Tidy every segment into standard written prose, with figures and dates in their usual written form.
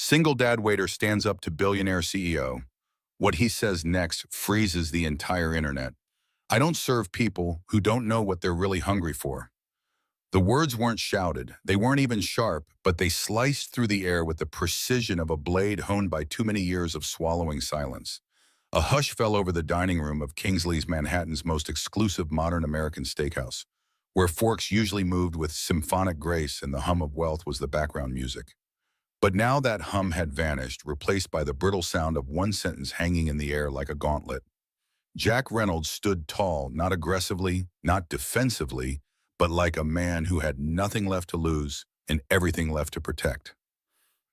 Single dad waiter stands up to billionaire CEO. What he says next freezes the entire internet. I don't serve people who don't know what they're really hungry for. The words weren't shouted, they weren't even sharp, but they sliced through the air with the precision of a blade honed by too many years of swallowing silence. A hush fell over the dining room of Kingsley's Manhattan's most exclusive modern American steakhouse, where forks usually moved with symphonic grace and the hum of wealth was the background music. But now that hum had vanished, replaced by the brittle sound of one sentence hanging in the air like a gauntlet. Jack Reynolds stood tall, not aggressively, not defensively, but like a man who had nothing left to lose and everything left to protect.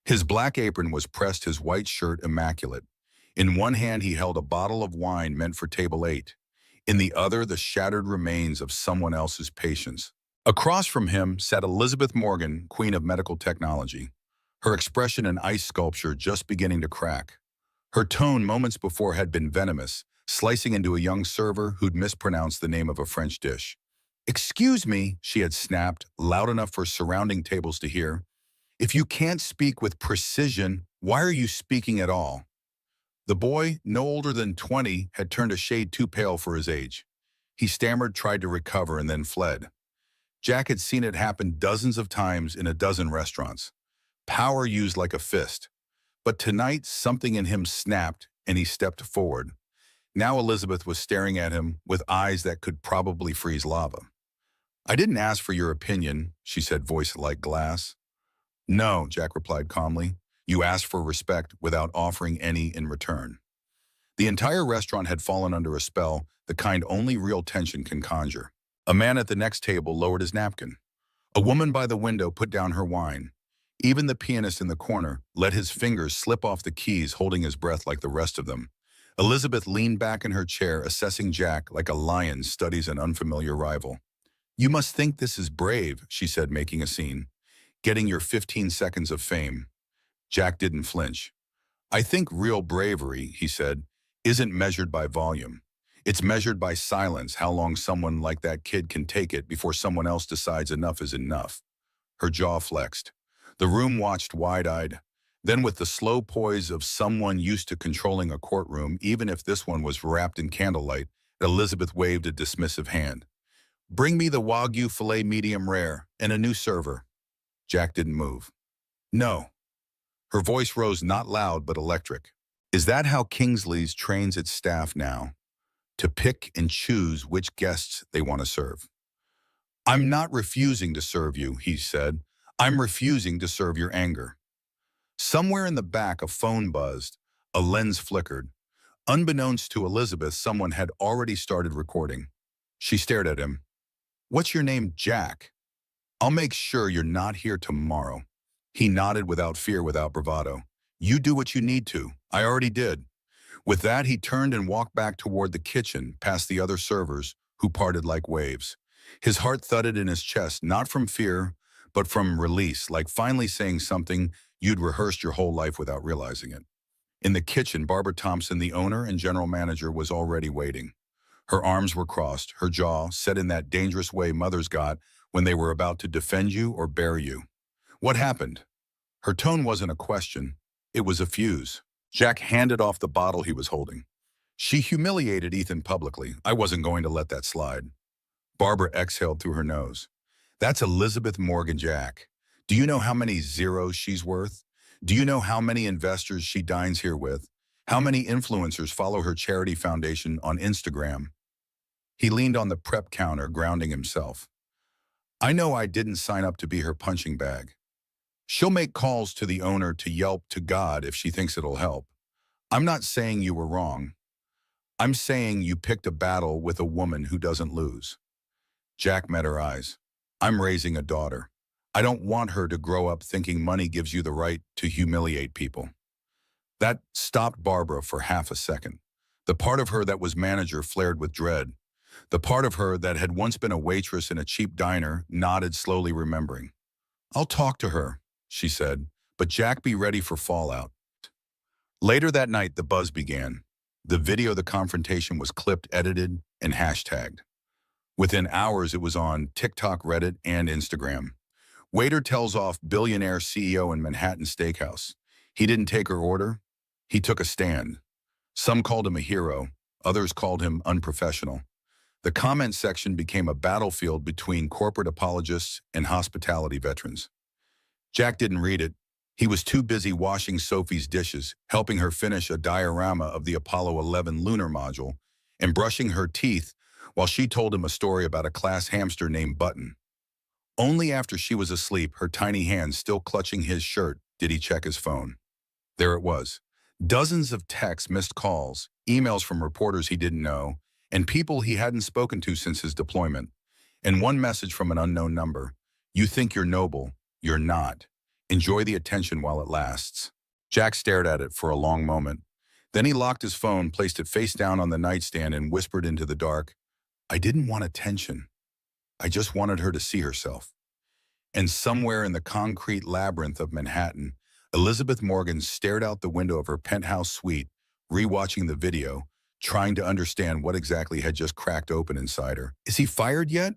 His black apron was pressed, his white shirt immaculate. In one hand he held a bottle of wine meant for table 8. In the other, the shattered remains of someone else's patience. Across from him sat Elizabeth Morgan, queen of medical technology, her expression an ice sculpture just beginning to crack. Her tone moments before had been venomous, slicing into a young server who'd mispronounced the name of a French dish. "Excuse me," she had snapped, loud enough for surrounding tables to hear. "If you can't speak with precision, why are you speaking at all?" The boy, no older than 20, had turned a shade too pale for his age. He stammered, tried to recover, and then fled. Jack had seen it happen dozens of times in a dozen restaurants. Power used like a fist. But tonight, something in him snapped, and he stepped forward. Now Elizabeth was staring at him with eyes that could probably freeze lava. "I didn't ask for your opinion," she said, voice like glass. "No," Jack replied calmly. "You asked for respect without offering any in return." The entire restaurant had fallen under a spell, the kind only real tension can conjure. A man at the next table lowered his napkin. A woman by the window put down her wine. Even the pianist in the corner let his fingers slip off the keys, holding his breath like the rest of them. Elizabeth leaned back in her chair, assessing Jack like a lion studies an unfamiliar rival. "You must think this is brave," she said, making a scene. "Getting your 15 seconds of fame." Jack didn't flinch. "I think real bravery," he said, "isn't measured by volume. It's measured by silence, how long someone like that kid can take it before someone else decides enough is enough." Her jaw flexed. The room watched wide-eyed. Then with the slow poise of someone used to controlling a courtroom, even if this one was wrapped in candlelight, Elizabeth waved a dismissive hand. "Bring me the Wagyu filet medium rare and a new server." Jack didn't move. "No." Her voice rose not loud but electric. "Is that how Kingsley's trains its staff now? To pick and choose which guests they want to serve?" "I'm not refusing to serve you," he said. "I'm refusing to serve your anger." Somewhere in the back, a phone buzzed. A lens flickered. Unbeknownst to Elizabeth, someone had already started recording. She stared at him. "What's your name, Jack? I'll make sure you're not here tomorrow." He nodded without fear, without bravado. "You do what you need to. I already did." With that, he turned and walked back toward the kitchen, past the other servers, who parted like waves. His heart thudded in his chest, not from fear, but from release, like finally saying something you'd rehearsed your whole life without realizing it. In the kitchen, Barbara Thompson, the owner and general manager, was already waiting. Her arms were crossed, her jaw set in that dangerous way mothers got when they were about to defend you or bury you. "What happened?" Her tone wasn't a question, it was a fuse. Jack handed off the bottle he was holding. "She humiliated Ethan publicly. I wasn't going to let that slide." Barbara exhaled through her nose. "That's Elizabeth Morgan, Jack. Do you know how many zeros she's worth? Do you know how many investors she dines here with? How many influencers follow her charity foundation on Instagram?" He leaned on the prep counter, grounding himself. "I know I didn't sign up to be her punching bag. She'll make calls to the owner to Yelp to God if she thinks it'll help. I'm not saying you were wrong. I'm saying you picked a battle with a woman who doesn't lose." Jack met her eyes. "I'm raising a daughter. I don't want her to grow up thinking money gives you the right to humiliate people." That stopped Barbara for half a second. The part of her that was manager flared with dread. The part of her that had once been a waitress in a cheap diner nodded, slowly remembering. "I'll talk to her," she said, "but Jack, be ready for fallout." Later that night, the buzz began. The video of the confrontation was clipped, edited, and hashtagged. Within hours, it was on TikTok, Reddit, and Instagram. Waiter tells off billionaire CEO in Manhattan steakhouse. He didn't take her order. He took a stand. Some called him a hero. Others called him unprofessional. The comment section became a battlefield between corporate apologists and hospitality veterans. Jack didn't read it. He was too busy washing Sophie's dishes, helping her finish a diorama of the Apollo 11 lunar module, and brushing her teeth while she told him a story about a class hamster named Button. Only after she was asleep, her tiny hands still clutching his shirt, did he check his phone. There it was. Dozens of texts, missed calls, emails from reporters he didn't know, and people he hadn't spoken to since his deployment. And one message from an unknown number. You think you're noble. You're not. Enjoy the attention while it lasts. Jack stared at it for a long moment. Then he locked his phone, placed it face down on the nightstand, and whispered into the dark, I didn't want attention. I just wanted her to see herself. And somewhere in the concrete labyrinth of Manhattan, Elizabeth Morgan stared out the window of her penthouse suite, rewatching the video, trying to understand what exactly had just cracked open inside her. Is he fired yet?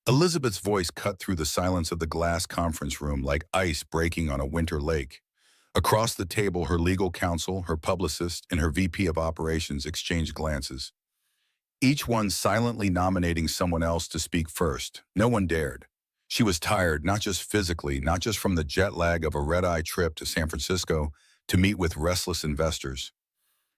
Elizabeth's voice cut through the silence of the glass conference room like ice breaking on a winter lake. Across the table, her legal counsel, her publicist, and her VP of operations exchanged glances. Each one silently nominating someone else to speak first. No one dared. She was tired, not just physically, not just from the jet lag of a red-eye trip to San Francisco to meet with restless investors.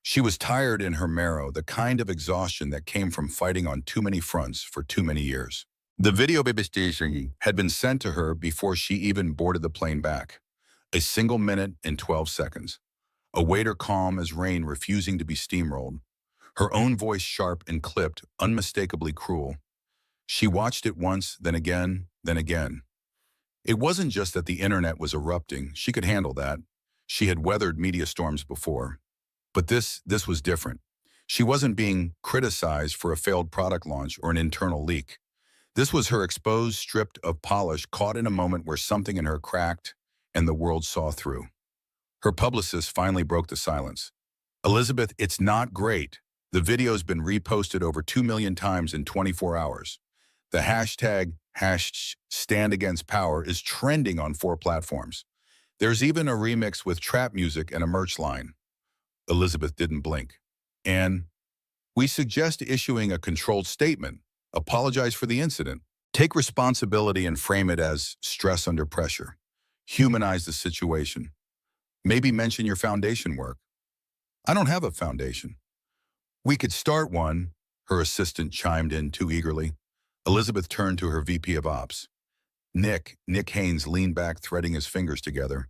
She was tired in her marrow, the kind of exhaustion that came from fighting on too many fronts for too many years. The video babysitting had been sent to her before she even boarded the plane back. A single minute and 12 seconds. A waiter calm as rain refusing to be steamrolled. Her own voice sharp and clipped, unmistakably cruel. She watched it once, then again, then again. It wasn't just that the internet was erupting. She could handle that. She had weathered media storms before. But this was different. She wasn't being criticized for a failed product launch or an internal leak. This was her exposed, stripped of polish, caught in a moment where something in her cracked and the world saw through. Her publicist finally broke the silence. Elizabeth, it's not great. The video's been reposted over 2 million times in 24 hours. The hashtag #StandAgainstPower is trending on 4 platforms. There's even a remix with trap music and a merch line. Elizabeth didn't blink. And we suggest issuing a controlled statement. Apologize for the incident. Take responsibility and frame it as stress under pressure. Humanize the situation. Maybe mention your foundation work. I don't have a foundation. We could start one, her assistant chimed in too eagerly. Elizabeth turned to her VP of Ops. Nick Haynes leaned back, threading his fingers together.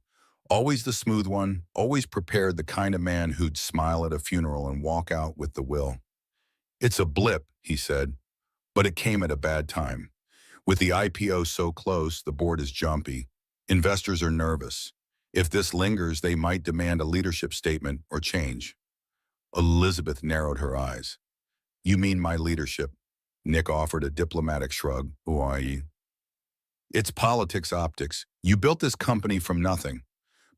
Always the smooth one, always prepared, the kind of man who'd smile at a funeral and walk out with the will. It's a blip, he said, but it came at a bad time. With the IPO so close, the board is jumpy. Investors are nervous. If this lingers, they might demand a leadership statement or change. Elizabeth narrowed her eyes. You mean my leadership? Nick offered a diplomatic shrug. Who are you? It's politics optics. You built this company from nothing.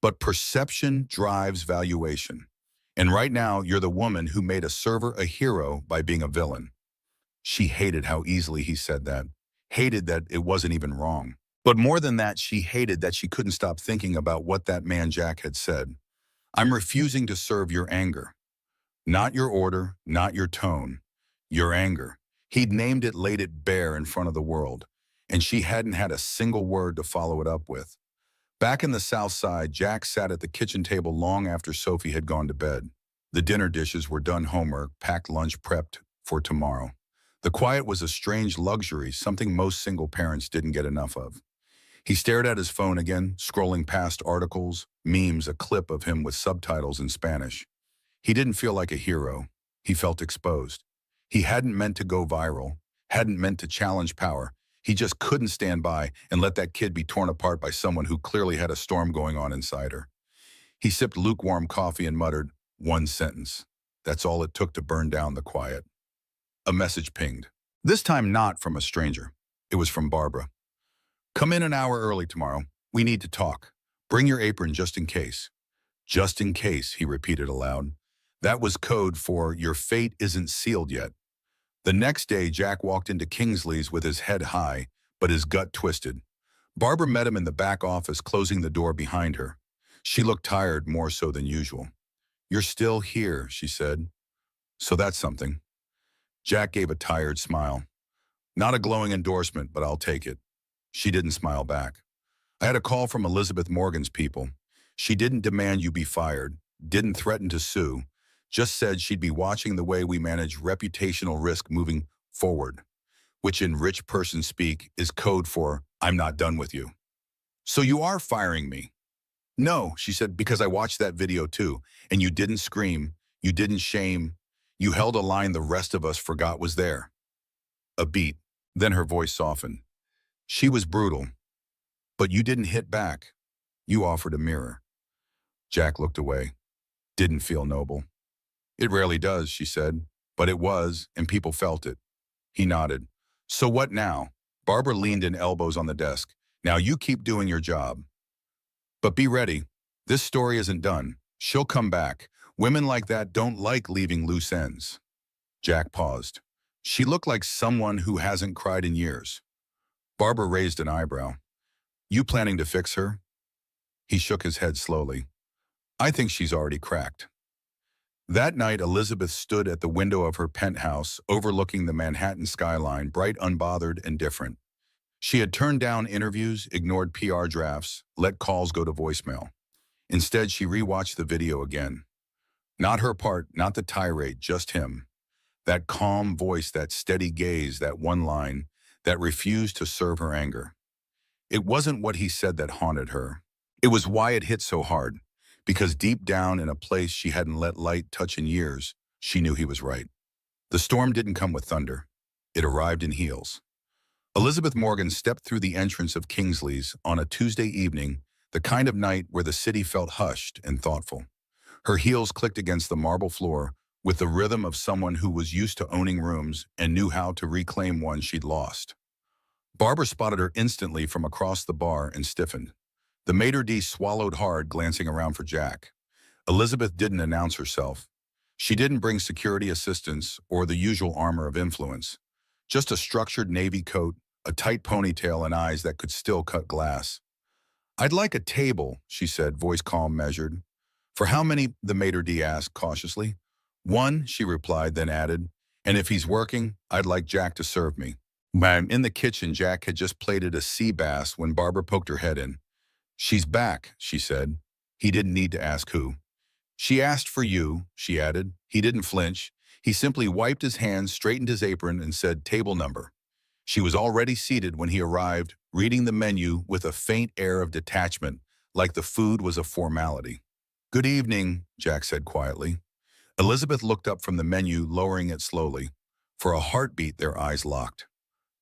But perception drives valuation. And right now, you're the woman who made a server a hero by being a villain. She hated how easily he said that. Hated that it wasn't even wrong. But more than that, she hated that she couldn't stop thinking about what that man Jack had said. I'm refusing to serve your anger. Not your order, not your tone. Your anger. He'd named it, laid it bare in front of the world. And she hadn't had a single word to follow it up with. Back in the South Side, Jack sat at the kitchen table long after Sophie had gone to bed. The dinner dishes were done, homework, packed lunch prepped for tomorrow. The quiet was a strange luxury, something most single parents didn't get enough of. He stared at his phone again, scrolling past articles, memes, a clip of him with subtitles in Spanish. He didn't feel like a hero. He felt exposed. He hadn't meant to go viral, hadn't meant to challenge power. He just couldn't stand by and let that kid be torn apart by someone who clearly had a storm going on inside her. He sipped lukewarm coffee and muttered, one sentence. That's all it took to burn down the quiet. A message pinged. This time not from a stranger. It was from Barbara. Come in an hour early tomorrow. We need to talk. Bring your apron just in case. Just in case, he repeated aloud. That was code for your fate isn't sealed yet. The next day, Jack walked into Kingsley's with his head high, but his gut twisted. Barbara met him in the back office, closing the door behind her. She looked tired, more so than usual. "You're still here," she said. "So that's something." Jack gave a tired smile. "Not a glowing endorsement, but I'll take it." She didn't smile back. "I had a call from Elizabeth Morgan's people. She didn't demand you be fired, didn't threaten to sue, just said she'd be watching the way we manage reputational risk moving forward, which in rich person speak is code for, 'I'm not done with you.'" "So you are firing me?" "No," she said, "because I watched that video too, and you didn't scream, you didn't shame, you held a line the rest of us forgot was there." A beat. Then her voice softened. "She was brutal, but you didn't hit back. You offered a mirror." Jack looked away. Didn't feel noble. "It rarely does," she said, "but it was, and people felt it." He nodded. "So what now?" Barbara leaned in, elbows on the desk. "Now you keep doing your job. But be ready. This story isn't done. She'll come back. Women like that don't like leaving loose ends." Jack paused. She looked like someone who hasn't cried in years. Barbara raised an eyebrow. "You planning to fix her?" He shook his head slowly. "I think she's already cracked." That night, Elizabeth stood at the window of her penthouse, overlooking the Manhattan skyline, bright, unbothered, and different. She had turned down interviews, ignored PR drafts, let calls go to voicemail. Instead, she rewatched the video again. Not her part, not the tirade, just him. That calm voice, that steady gaze, that one line that refused to serve her anger. It wasn't what he said that haunted her. It was why it hit so hard. Because deep down in a place she hadn't let light touch in years, she knew he was right. The storm didn't come with thunder. It arrived in heels. Elizabeth Morgan stepped through the entrance of Kingsley's on a Tuesday evening, the kind of night where the city felt hushed and thoughtful. Her heels clicked against the marble floor with the rhythm of someone who was used to owning rooms and knew how to reclaim one she'd lost. Barbara spotted her instantly from across the bar and stiffened. The maitre d' swallowed hard, glancing around for Jack. Elizabeth didn't announce herself. She didn't bring security assistance or the usual armor of influence. Just a structured navy coat, a tight ponytail, and eyes that could still cut glass. "I'd like a table," she said, voice calm, measured. "For how many?" the maitre d' asked cautiously. "One," she replied, then added, "and if he's working, I'd like Jack to serve me." In the kitchen, Jack had just plated a sea bass when Barbara poked her head in. "She's back," she said. He didn't need to ask who. "She asked for you," she added. He didn't flinch. He simply wiped his hands, straightened his apron, and said, "Table number." She was already seated when he arrived, reading the menu with a faint air of detachment, like the food was a formality. "Good evening," Jack said quietly. Elizabeth looked up from the menu, lowering it slowly. For a heartbeat, their eyes locked.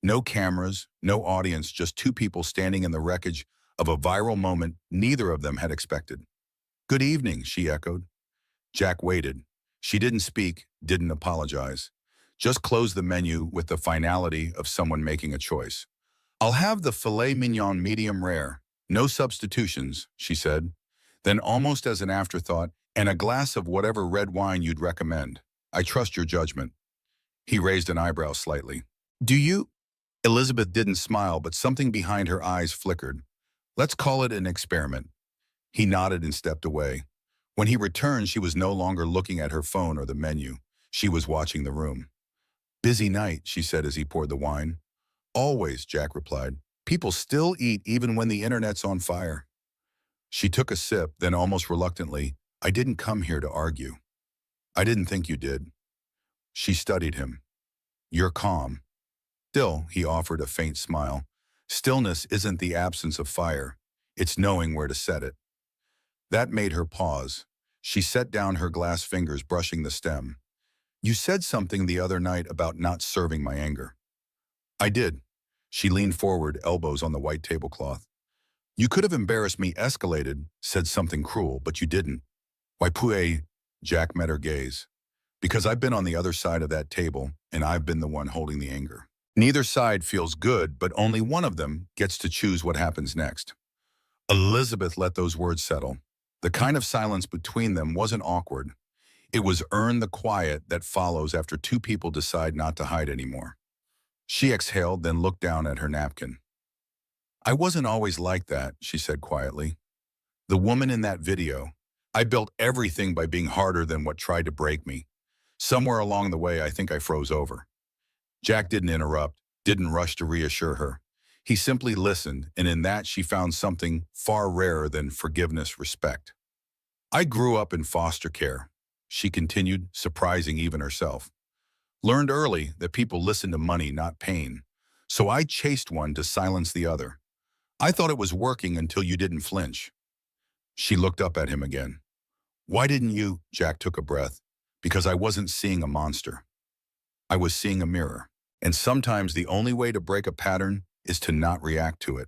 No cameras, no audience, just two people standing in the wreckage of a viral moment neither of them had expected. "Good evening," she echoed. Jack waited. She didn't speak, didn't apologize. Just closed the menu with the finality of someone making a choice. "I'll have the filet mignon medium rare. No substitutions," she said. Then, almost as an afterthought, "and a glass of whatever red wine you'd recommend. I trust your judgment." He raised an eyebrow slightly. "Do you?" Elizabeth didn't smile, but something behind her eyes flickered. "Let's call it an experiment." He nodded and stepped away. When he returned, she was no longer looking at her phone or the menu. She was watching the room. "Busy night," she said as he poured the wine. "Always," Jack replied. "People still eat even when the internet's on fire." She took a sip, then almost reluctantly, "I didn't come here to argue." "I didn't think you did." She studied him. "You're calm." "Still," he offered a faint smile. "Stillness isn't the absence of fire. It's knowing where to set it." That made her pause. She set down her glass fingers, brushing the stem. "You said something the other night about not serving my anger." "I did." She leaned forward, elbows on the white tablecloth. "You could have embarrassed me, escalated, said something cruel, but you didn't." "Why puis?" Jack met her gaze. "Because I've been on the other side of that table, and I've been the one holding the anger. Neither side feels good, but only one of them gets to choose what happens next." Elizabeth let those words settle. The kind of silence between them wasn't awkward. It was earn the quiet that follows after two people decide not to hide anymore. She exhaled, then looked down at her napkin. "I wasn't always like that," she said quietly. The woman in that video. I built everything by being harder than what tried to break me. Somewhere along the way, I think I froze over. Jack didn't interrupt, didn't rush to reassure her. He simply listened, and in that she found something far rarer than forgiveness, respect. I grew up in foster care, she continued, surprising even herself. Learned early that people listen to money, not pain. So I chased one to silence the other. I thought it was working until you didn't flinch. She looked up at him again. Why didn't you? Jack took a breath. Because I wasn't seeing a monster. I was seeing a mirror. And sometimes the only way to break a pattern is to not react to it.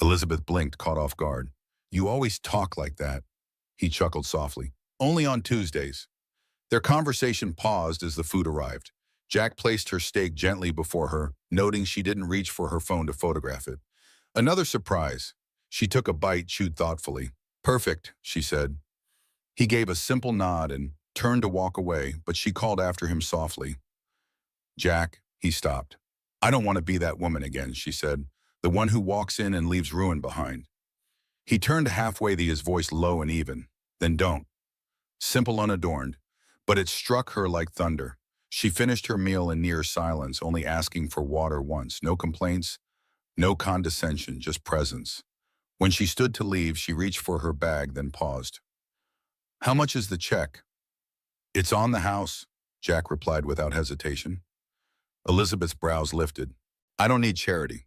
Elizabeth blinked, caught off guard. You always talk like that. He chuckled softly. Only on Tuesdays. Their conversation paused as the food arrived. Jack placed her steak gently before her, noting she didn't reach for her phone to photograph it. Another surprise. She took a bite, chewed thoughtfully. Perfect, she said. He gave a simple nod and turned to walk away, but she called after him softly. Jack, he stopped. I don't want to be that woman again, she said, the one who walks in and leaves ruin behind. He turned halfway, his voice low and even. Then don't. Simple, unadorned. But it struck her like thunder. She finished her meal in near silence, only asking for water once. No complaints, no condescension, just presence. When she stood to leave, she reached for her bag, then paused. How much is the check? It's on the house, Jack replied without hesitation. Elizabeth's brows lifted. I don't need charity.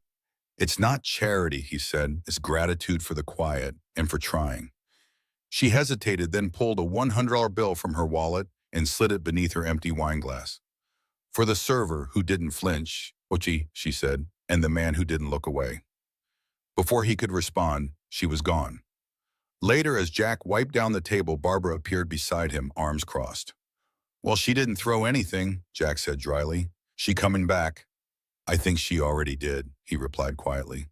It's not charity, he said. It's gratitude for the quiet and for trying. She hesitated, then pulled a $100 bill from her wallet and slid it beneath her empty wine glass. For the server who didn't flinch, Ochi, she said, and the man who didn't look away. Before he could respond, she was gone. Later, as Jack wiped down the table, Barbara appeared beside him, arms crossed. Well, she didn't throw anything, Jack said dryly. She coming back? I think she already did, he replied quietly.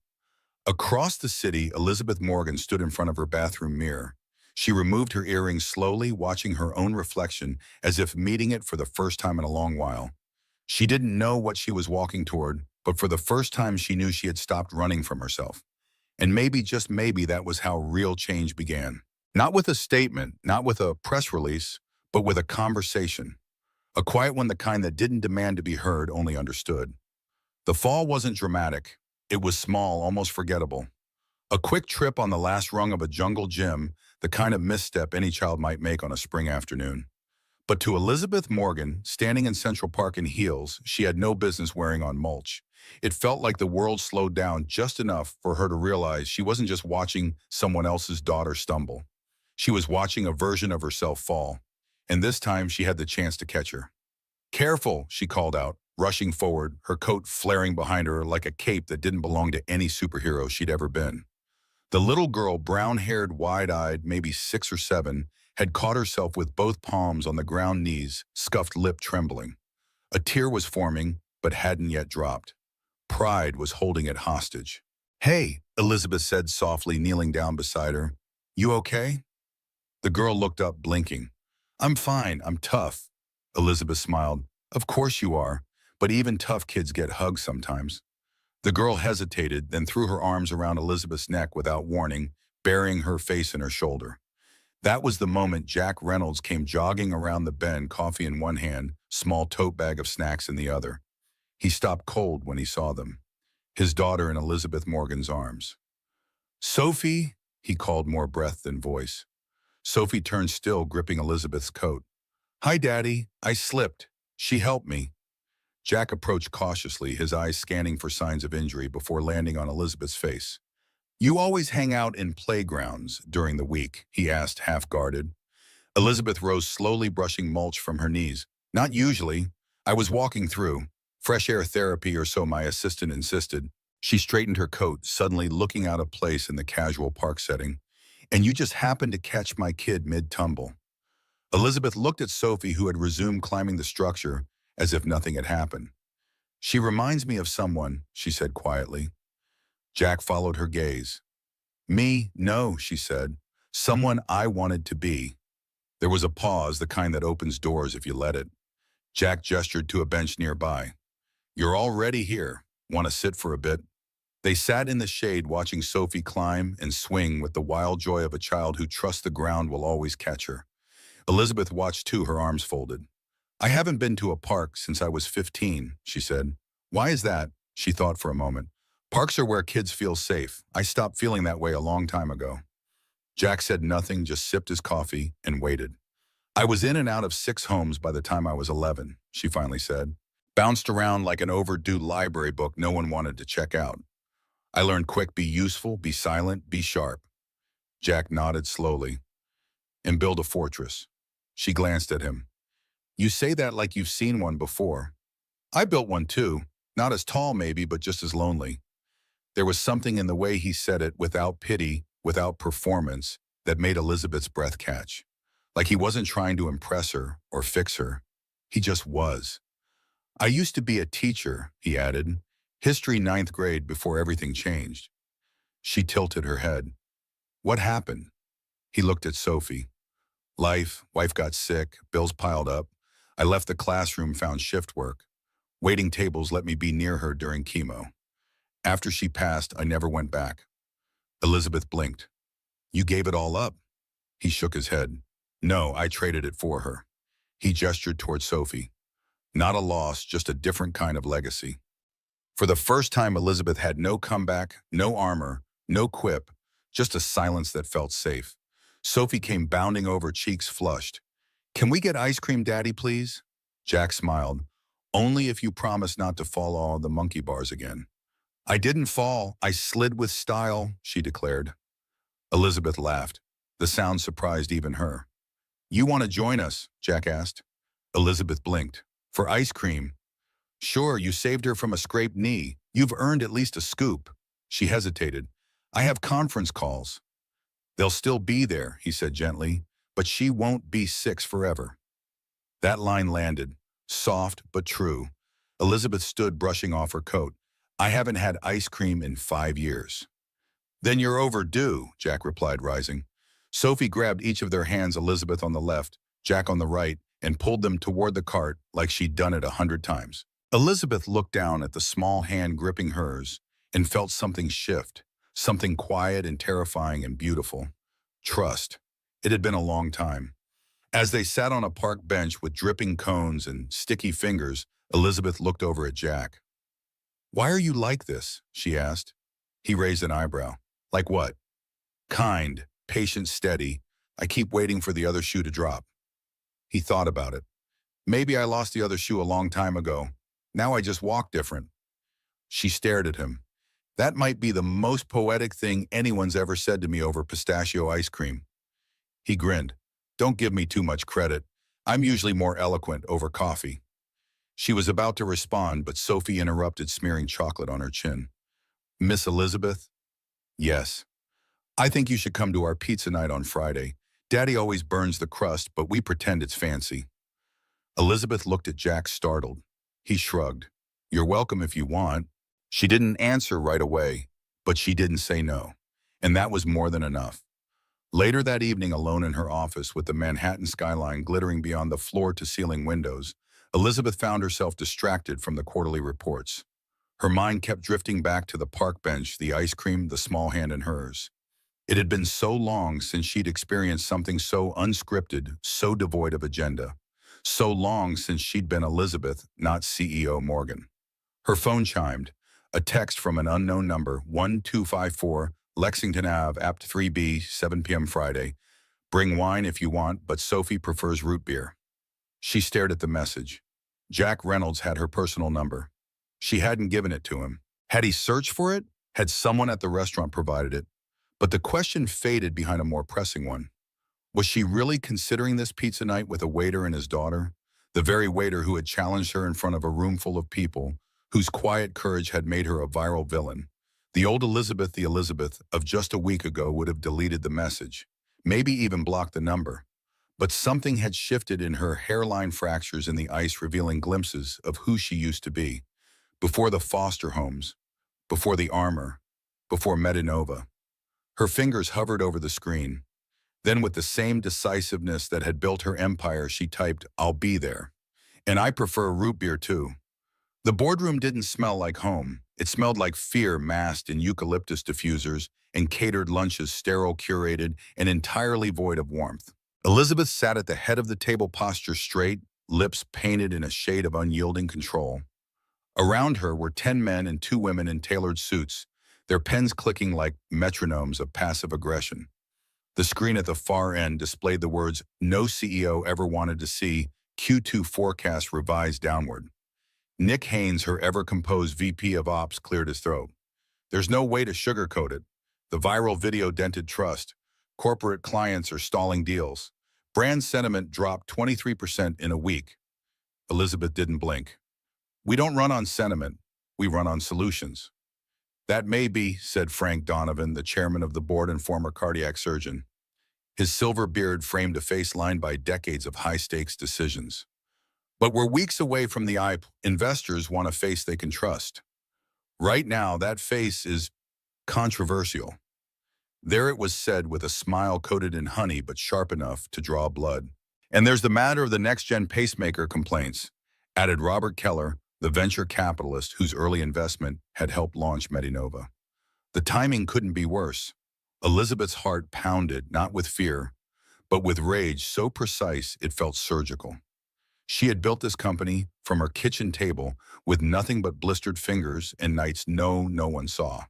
Across the city, Elizabeth Morgan stood in front of her bathroom mirror. She removed her earrings slowly, watching her own reflection as if meeting it for the first time in a long while. She didn't know what she was walking toward, but for the first time she knew she had stopped running from herself. And maybe, just maybe, that was how real change began. Not with a statement, not with a press release, but with a conversation. A quiet one, the kind that didn't demand to be heard, only understood. The fall wasn't dramatic. It was small, almost forgettable. A quick trip on the last rung of a jungle gym, the kind of misstep any child might make on a spring afternoon. But to Elizabeth Morgan, standing in Central Park in heels she had no business wearing on mulch, it felt like the world slowed down just enough for her to realize she wasn't just watching someone else's daughter stumble. She was watching a version of herself fall, and this time she had the chance to catch her. Careful, she called out, rushing forward, her coat flaring behind her like a cape that didn't belong to any superhero she'd ever been. The little girl, brown-haired, wide-eyed, maybe 6 or 7, had caught herself with both palms on the ground, knees, scuffed lip trembling. A tear was forming, but hadn't yet dropped. Pride was holding it hostage. Hey, Elizabeth said softly, kneeling down beside her. You okay? The girl looked up, blinking. I'm fine, I'm tough. Elizabeth smiled. Of course you are, but even tough kids get hugs sometimes. The girl hesitated, then threw her arms around Elizabeth's neck without warning, burying her face in her shoulder. That was the moment Jack Reynolds came jogging around the bend, coffee in one hand, small tote bag of snacks in the other. He stopped cold when he saw them, his daughter in Elizabeth Morgan's arms. Sophie, he called, more breath than voice. Sophie turned still, gripping Elizabeth's coat. Hi, Daddy. I slipped. She helped me. Jack approached cautiously, his eyes scanning for signs of injury before landing on Elizabeth's face. You always hang out in playgrounds during the week, he asked, half-guarded. Elizabeth rose slowly, brushing mulch from her knees. Not usually. I was walking through. Fresh air therapy, or so my assistant insisted. She straightened her coat, suddenly looking out of place in the casual park setting. And you just happened to catch my kid mid-tumble. Elizabeth looked at Sophie, who had resumed climbing the structure, as if nothing had happened. She reminds me of someone, she said quietly. Jack followed her gaze. Me? No, she said. Someone I wanted to be. There was a pause, the kind that opens doors if you let it. Jack gestured to a bench nearby. You're already here. Want to sit for a bit? They sat in the shade watching Sophie climb and swing with the wild joy of a child who trusts the ground will always catch her. Elizabeth watched too, her arms folded. I haven't been to a park since I was 15, she said. Why is that? She thought for a moment. Parks are where kids feel safe. I stopped feeling that way a long time ago. Jack said nothing, just sipped his coffee and waited. I was in and out of 6 homes by the time I was 11, she finally said. Bounced around like an overdue library book no one wanted to check out. I learned quick, be useful, be silent, be sharp. Jack nodded slowly. And build a fortress. She glanced at him. You say that like you've seen one before. I built one too. Not as tall maybe, but just as lonely. There was something in the way he said it, without pity, without performance, that made Elizabeth's breath catch. Like he wasn't trying to impress her or fix her. He just was. I used to be a teacher, he added. History 9th grade before everything changed. She tilted her head. What happened? He looked at Sophie. Life, wife got sick, bills piled up. I left the classroom, found shift work. Waiting tables let me be near her during chemo. After she passed, I never went back. Elizabeth blinked. You gave it all up? He shook his head. No, I traded it for her. He gestured toward Sophie. Not a loss, just a different kind of legacy. For the first time, Elizabeth had no comeback, no armor, no quip, just a silence that felt safe. Sophie came bounding over, cheeks flushed. Can we get ice cream, Daddy, please? Jack smiled. Only if you promise not to fall all the monkey bars again. I didn't fall, I slid with style, she declared. Elizabeth laughed. The sound surprised even her. You want to join us? Jack asked. Elizabeth blinked. For ice cream? Sure, you saved her from a scraped knee. You've earned at least a scoop. She hesitated. I have conference calls. They'll still be there, he said gently, but she won't be 6 forever. That line landed, soft but true. Elizabeth stood brushing off her coat. I haven't had ice cream in 5 years. Then you're overdue, Jack replied, rising. Sophie grabbed each of their hands, Elizabeth on the left, Jack on the right, and pulled them toward the cart like she'd done it 100 times. Elizabeth looked down at the small hand gripping hers and felt something shift, something quiet and terrifying and beautiful. Trust. It had been a long time. As they sat on a park bench with dripping cones and sticky fingers, Elizabeth looked over at Jack. Why are you like this? She asked. He raised an eyebrow. Like what? Kind, patient, steady. I keep waiting for the other shoe to drop. He thought about it. Maybe I lost the other shoe a long time ago. Now I just walk different. She stared at him. That might be the most poetic thing anyone's ever said to me over pistachio ice cream. He grinned. Don't give me too much credit. I'm usually more eloquent over coffee. She was about to respond, but Sophie interrupted, smearing chocolate on her chin. Miss Elizabeth? Yes. I think you should come to our pizza night on Friday. Daddy always burns the crust, but we pretend it's fancy. Elizabeth looked at Jack, startled. He shrugged. You're welcome if you want. She didn't answer right away, but she didn't say no. And that was more than enough. Later that evening, alone in her office with the Manhattan skyline glittering beyond the floor-to-ceiling windows, Elizabeth found herself distracted from the quarterly reports. Her mind kept drifting back to the park bench, the ice cream, the small hand in hers. It had been so long since she'd experienced something so unscripted, so devoid of agenda. So long since she'd been Elizabeth, not CEO Morgan. Her phone chimed. A text from an unknown number, 1254, Lexington Ave, Apt 3B, 7 p.m. Friday. Bring wine if you want, but Sophie prefers root beer. She stared at the message. Jack Reynolds had her personal number. She hadn't given it to him. Had he searched for it? Had someone at the restaurant provided it? But the question faded behind a more pressing one. Was she really considering this pizza night with a waiter and his daughter? The very waiter who had challenged her in front of a room full of people, whose quiet courage had made her a viral villain. The old Elizabeth, the Elizabeth of just a week ago, would have deleted the message, maybe even blocked the number. But something had shifted in her, hairline fractures in the ice revealing glimpses of who she used to be. Before the foster homes, before the armor, before Medinova. Her fingers hovered over the screen. Then with the same decisiveness that had built her empire, she typed, I'll be there. And I prefer root beer too. The boardroom didn't smell like home. It smelled like fear masked in eucalyptus diffusers and catered lunches sterile, curated, and entirely void of warmth. Elizabeth sat at the head of the table, posture straight, lips painted in a shade of unyielding control. Around her were 10 men and 2 women in tailored suits, their pens clicking like metronomes of passive aggression. The screen at the far end displayed the words, "No CEO ever wanted to see Q2 forecast revised downward." Nick Haynes, her ever-composed VP of Ops, cleared his throat. "There's no way to sugarcoat it. The viral video dented trust. Corporate clients are stalling deals. Brand sentiment dropped 23% in a week." Elizabeth didn't blink. "We don't run on sentiment. We run on solutions." "That may be," said Frank Donovan, the chairman of the board and former cardiac surgeon. His silver beard framed a face lined by decades of high-stakes decisions. "But we're weeks away from the IPO. Investors want a face they can trust. Right now, that face is controversial." There it was, said with a smile coated in honey but sharp enough to draw blood. "And there's the matter of the next-gen pacemaker complaints," added Robert Keller, the venture capitalist whose early investment had helped launch Medinova. The timing couldn't be worse. Elizabeth's heart pounded, not with fear, but with rage so precise it felt surgical. She had built this company from her kitchen table with nothing but blistered fingers and nights no one saw.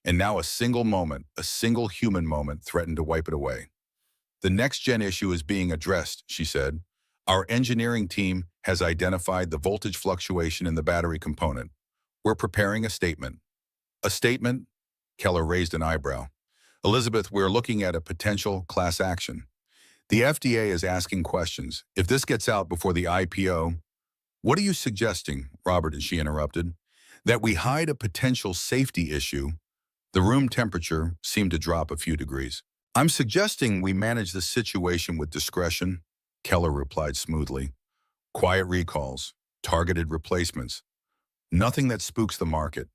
And now a single moment, a single human moment, threatened to wipe it away. "The next-gen issue is being addressed," she said. "Our engineering team has identified the voltage fluctuation in the battery component. We're preparing a statement." "A statement?" Keller raised an eyebrow. "Elizabeth, we're looking at a potential class action. The FDA is asking questions. If this gets out before the IPO..." "What are you suggesting, Robert?" and she interrupted. "That we hide a potential safety issue." The room temperature seemed to drop a few degrees. "I'm suggesting we manage the situation with discretion," Keller replied smoothly. "Quiet recalls, targeted replacements, nothing that spooks the market."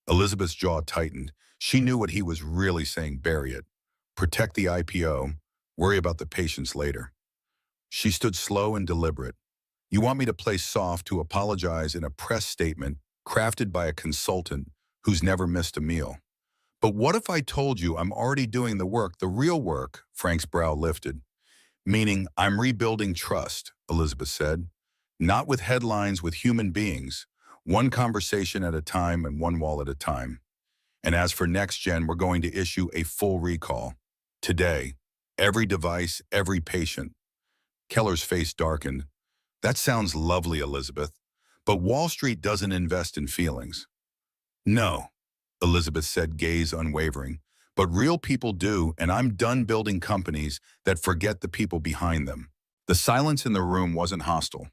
Elizabeth's jaw tightened. She knew what he was really saying: bury it. Protect the IPO, worry about the patients later. She stood slow and deliberate. "You want me to play soft, to apologize in a press statement crafted by a consultant who's never missed a meal. But what if I told you I'm already doing the work, the real work?" Frank's brow lifted. "Meaning I'm rebuilding trust," Elizabeth said. "Not with headlines, with human beings. One conversation at a time and one wall at a time. And as for next gen, we're going to issue a full recall. Today. Every device, every patient." Keller's face darkened. "That sounds lovely, Elizabeth. But Wall Street doesn't invest in feelings." "No," Elizabeth said, gaze unwavering. "But real people do, and I'm done building companies that forget the people behind them." The silence in the room wasn't hostile.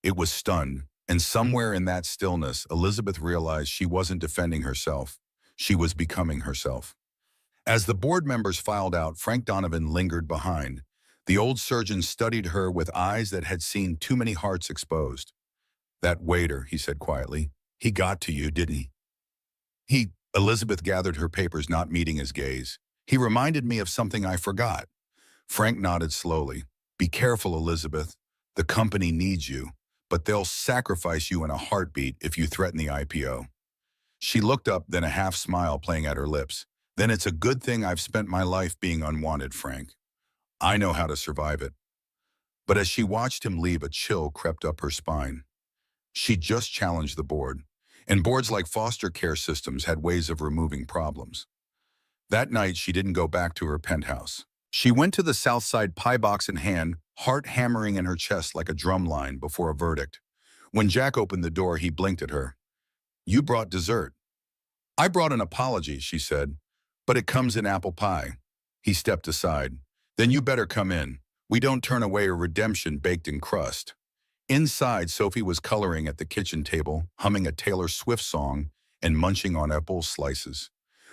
It was stunned, and somewhere in that stillness, Elizabeth realized she wasn't defending herself. She was becoming herself. As the board members filed out, Frank Donovan lingered behind. The old surgeon studied her with eyes that had seen too many hearts exposed. "That waiter," he said quietly, "he got to you, didn't he?" Elizabeth gathered her papers, not meeting his gaze. "He reminded me of something I forgot." Frank nodded slowly. "Be careful, Elizabeth. The company needs you, but they'll sacrifice you in a heartbeat if you threaten the IPO." She looked up, then a half smile playing at her lips. "Then it's a good thing I've spent my life being unwanted, Frank. I know how to survive it." But as she watched him leave, a chill crept up her spine. She'd just challenged the board, and boards like foster care systems had ways of removing problems. That night, she didn't go back to her penthouse. She went to the Southside pie box in hand, heart hammering in her chest like a drum line before a verdict. When Jack opened the door, he blinked at her. "You brought dessert." "I brought an apology," she said, "but it comes in apple pie." He stepped aside. "Then you better come in. We don't turn away a redemption baked in crust." Inside, Sophie was coloring at the kitchen table, humming a Taylor Swift song and munching on apple slices.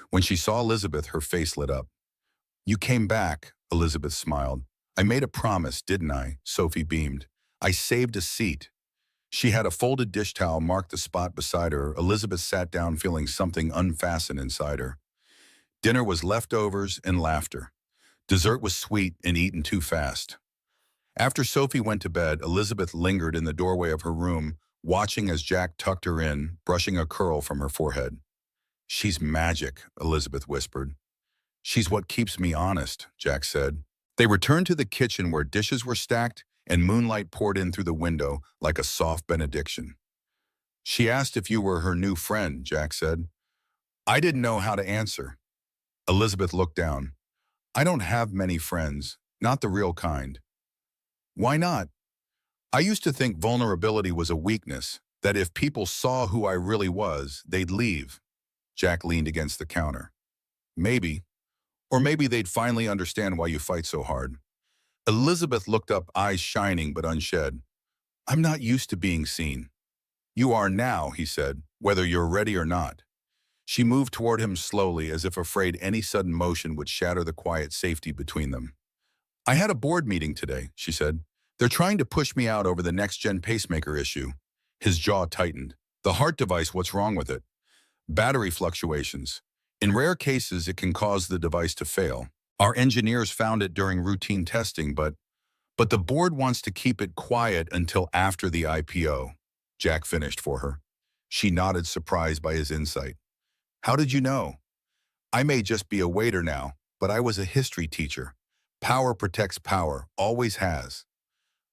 When she saw Elizabeth, her face lit up. "You came back," Elizabeth smiled. "I made a promise, didn't I?" Sophie beamed. "I saved a seat." She had a folded dish towel mark the spot beside her. Elizabeth sat down, feeling something unfasten inside her. Dinner was leftovers and laughter. Dessert was sweet and eaten too fast. After Sophie went to bed, Elizabeth lingered in the doorway of her room, watching as Jack tucked her in, brushing a curl from her forehead. "She's magic," Elizabeth whispered. "She's what keeps me honest," Jack said. They returned to the kitchen where dishes were stacked and moonlight poured in through the window like a soft benediction. "She asked if you were her new friend," Jack said. I didn't know how to answer. Elizabeth looked down. "I don't have many friends, not the real kind." "Why not?" "I used to think vulnerability was a weakness, that if people saw who I really was, they'd leave." Jack leaned against the counter. "Maybe. Or maybe they'd finally understand why you fight so hard." Elizabeth looked up, eyes shining but unshed. "I'm not used to being seen." "You are now," he said, "whether you're ready or not." She moved toward him slowly, as if afraid any sudden motion would shatter the quiet safety between them. "I had a board meeting today," she said. "They're trying to push me out over the next-gen pacemaker issue." His jaw tightened. "The heart device, what's wrong with it?" "Battery fluctuations. In rare cases, it can cause the device to fail. Our engineers found it during routine testing, but the board wants to keep it quiet until after the IPO." Jack finished for her. She nodded, surprised by his insight. "How did you know?" "I may just be a waiter now, but I was a history teacher. Power protects power, always has.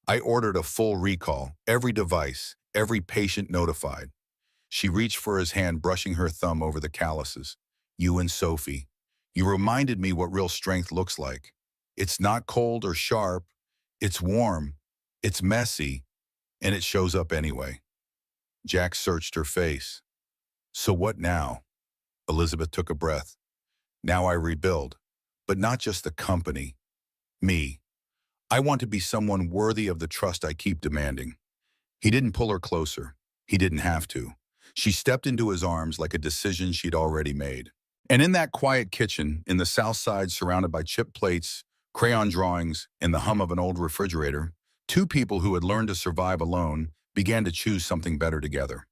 I ordered a full recall, every device, every patient notified." She reached for his hand, brushing her thumb over the calluses. "You and Sophie. You reminded me what real strength looks like. It's not cold or sharp. It's warm. It's messy. And it shows up anyway." Jack searched her face. "So what now?" Elizabeth took a breath. "Now I rebuild. But not just the company. Me. I want to be someone worthy of the trust I keep demanding." He didn't pull her closer. He didn't have to. She stepped into his arms like a decision she'd already made. And in that quiet kitchen, in the South Side, surrounded by chip plates, crayon drawings, and the hum of an old refrigerator, two people who had learned to survive alone began to choose something better together.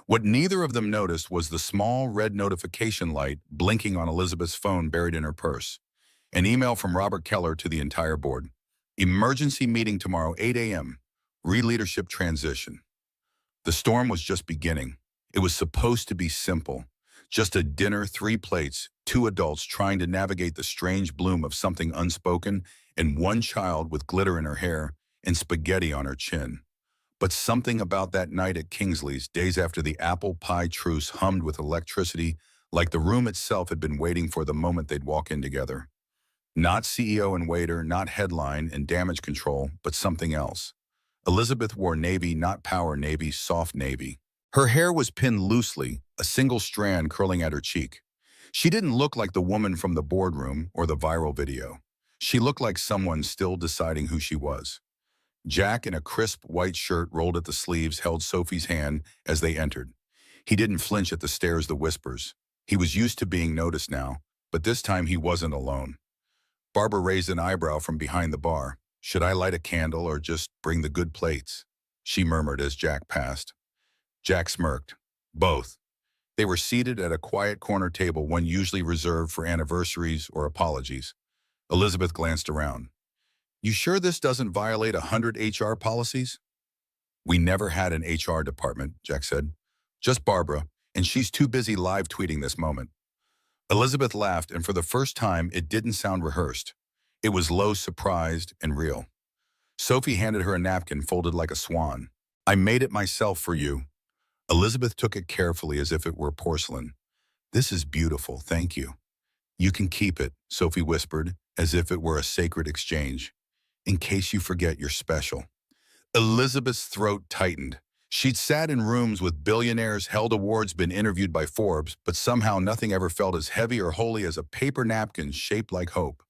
What neither of them noticed was the small red notification light blinking on Elizabeth's phone buried in her purse. An email from Robert Keller to the entire board. "Emergency meeting tomorrow, 8 a.m. Re-leadership transition." The storm was just beginning. It was supposed to be simple. Just a dinner, 3 plates, 2 adults trying to navigate the strange bloom of something unspoken, and one child with glitter in her hair and spaghetti on her chin. But something about that night at Kingsley's, days after the apple pie truce, hummed with electricity, like the room itself had been waiting for the moment they'd walk in together. Not CEO and waiter, not headline and damage control, but something else. Elizabeth wore navy, not power navy, soft navy. Her hair was pinned loosely, a single strand curling at her cheek. She didn't look like the woman from the boardroom or the viral video. She looked like someone still deciding who she was. Jack, in a crisp white shirt rolled at the sleeves, held Sophie's hand as they entered. He didn't flinch at the stares, the whispers. He was used to being noticed now, but this time he wasn't alone. Barbara raised an eyebrow from behind the bar. "Should I light a candle or just bring the good plates?" she murmured as Jack passed. Jack smirked. "Both." They were seated at a quiet corner table, one usually reserved for anniversaries or apologies. Elizabeth glanced around. "You sure this doesn't violate 100 HR policies?" "We never had an HR department," Jack said. "Just Barbara, and she's too busy live tweeting this moment." Elizabeth laughed, and for the first time, it didn't sound rehearsed. It was low, surprised, and real. Sophie handed her a napkin folded like a swan. "I made it myself for you." Elizabeth took it carefully as if it were porcelain. "This is beautiful, thank you." "You can keep it," Sophie whispered, as if it were a sacred exchange. "In case you forget you're special." Elizabeth's throat tightened. She'd sat in rooms with billionaires, held awards, been interviewed by Forbes, but somehow nothing ever felt as heavy or holy as a paper napkin shaped like hope.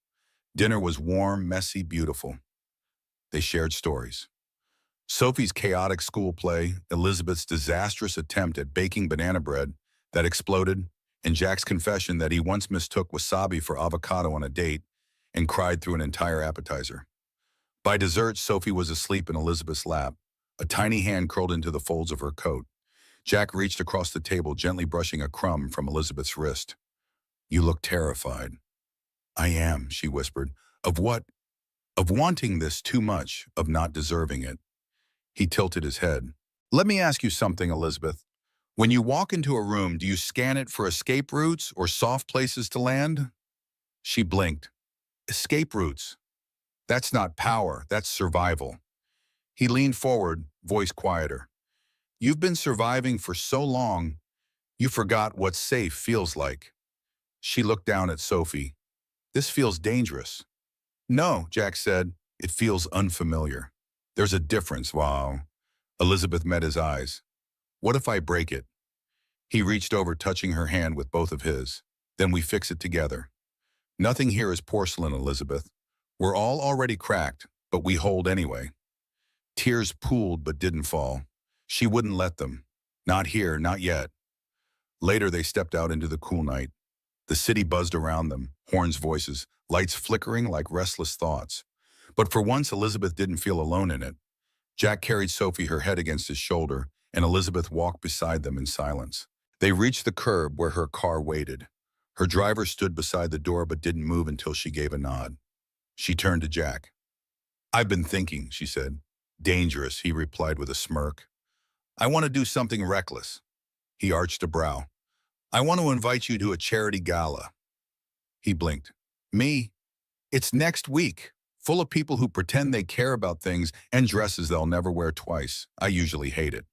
Dinner was warm, messy, beautiful. They shared stories. Sophie's chaotic school play, Elizabeth's disastrous attempt at baking banana bread that exploded, and Jack's confession that he once mistook wasabi for avocado on a date and cried through an entire appetizer. By dessert, Sophie was asleep in Elizabeth's lap, a tiny hand curled into the folds of her coat. Jack reached across the table, gently brushing a crumb from Elizabeth's wrist. "You look terrified." "I am," she whispered. "Of what? Of wanting this too much, of not deserving it." He tilted his head. Let me ask you something, Elizabeth. When you walk into a room, do you scan it for escape routes or soft places to land? She blinked. Escape routes. That's not power, that's survival. He leaned forward, voice quieter. You've been surviving for so long, you forgot what safe feels like. She looked down at Sophie. This feels dangerous. No, Jack said. It feels unfamiliar. There's a difference, wow. Elizabeth met his eyes. What if I break it? He reached over, touching her hand with both of his. Then we fix it together. Nothing here is porcelain, Elizabeth. We're all already cracked, but we hold anyway. Tears pooled but didn't fall. She wouldn't let them. Not here, not yet. Later they stepped out into the cool night. The city buzzed around them, horns, voices, lights flickering like restless thoughts. But for once, Elizabeth didn't feel alone in it. Jack carried Sophie, her head against his shoulder, and Elizabeth walked beside them in silence. They reached the curb where her car waited. Her driver stood beside the door but didn't move until she gave a nod. She turned to Jack. I've been thinking, she said. Dangerous, he replied with a smirk. I want to do something reckless. He arched a brow. I want to invite you to a charity gala. He blinked. Me? It's next week, full of people who pretend they care about things and dresses they'll never wear twice. I usually hate it.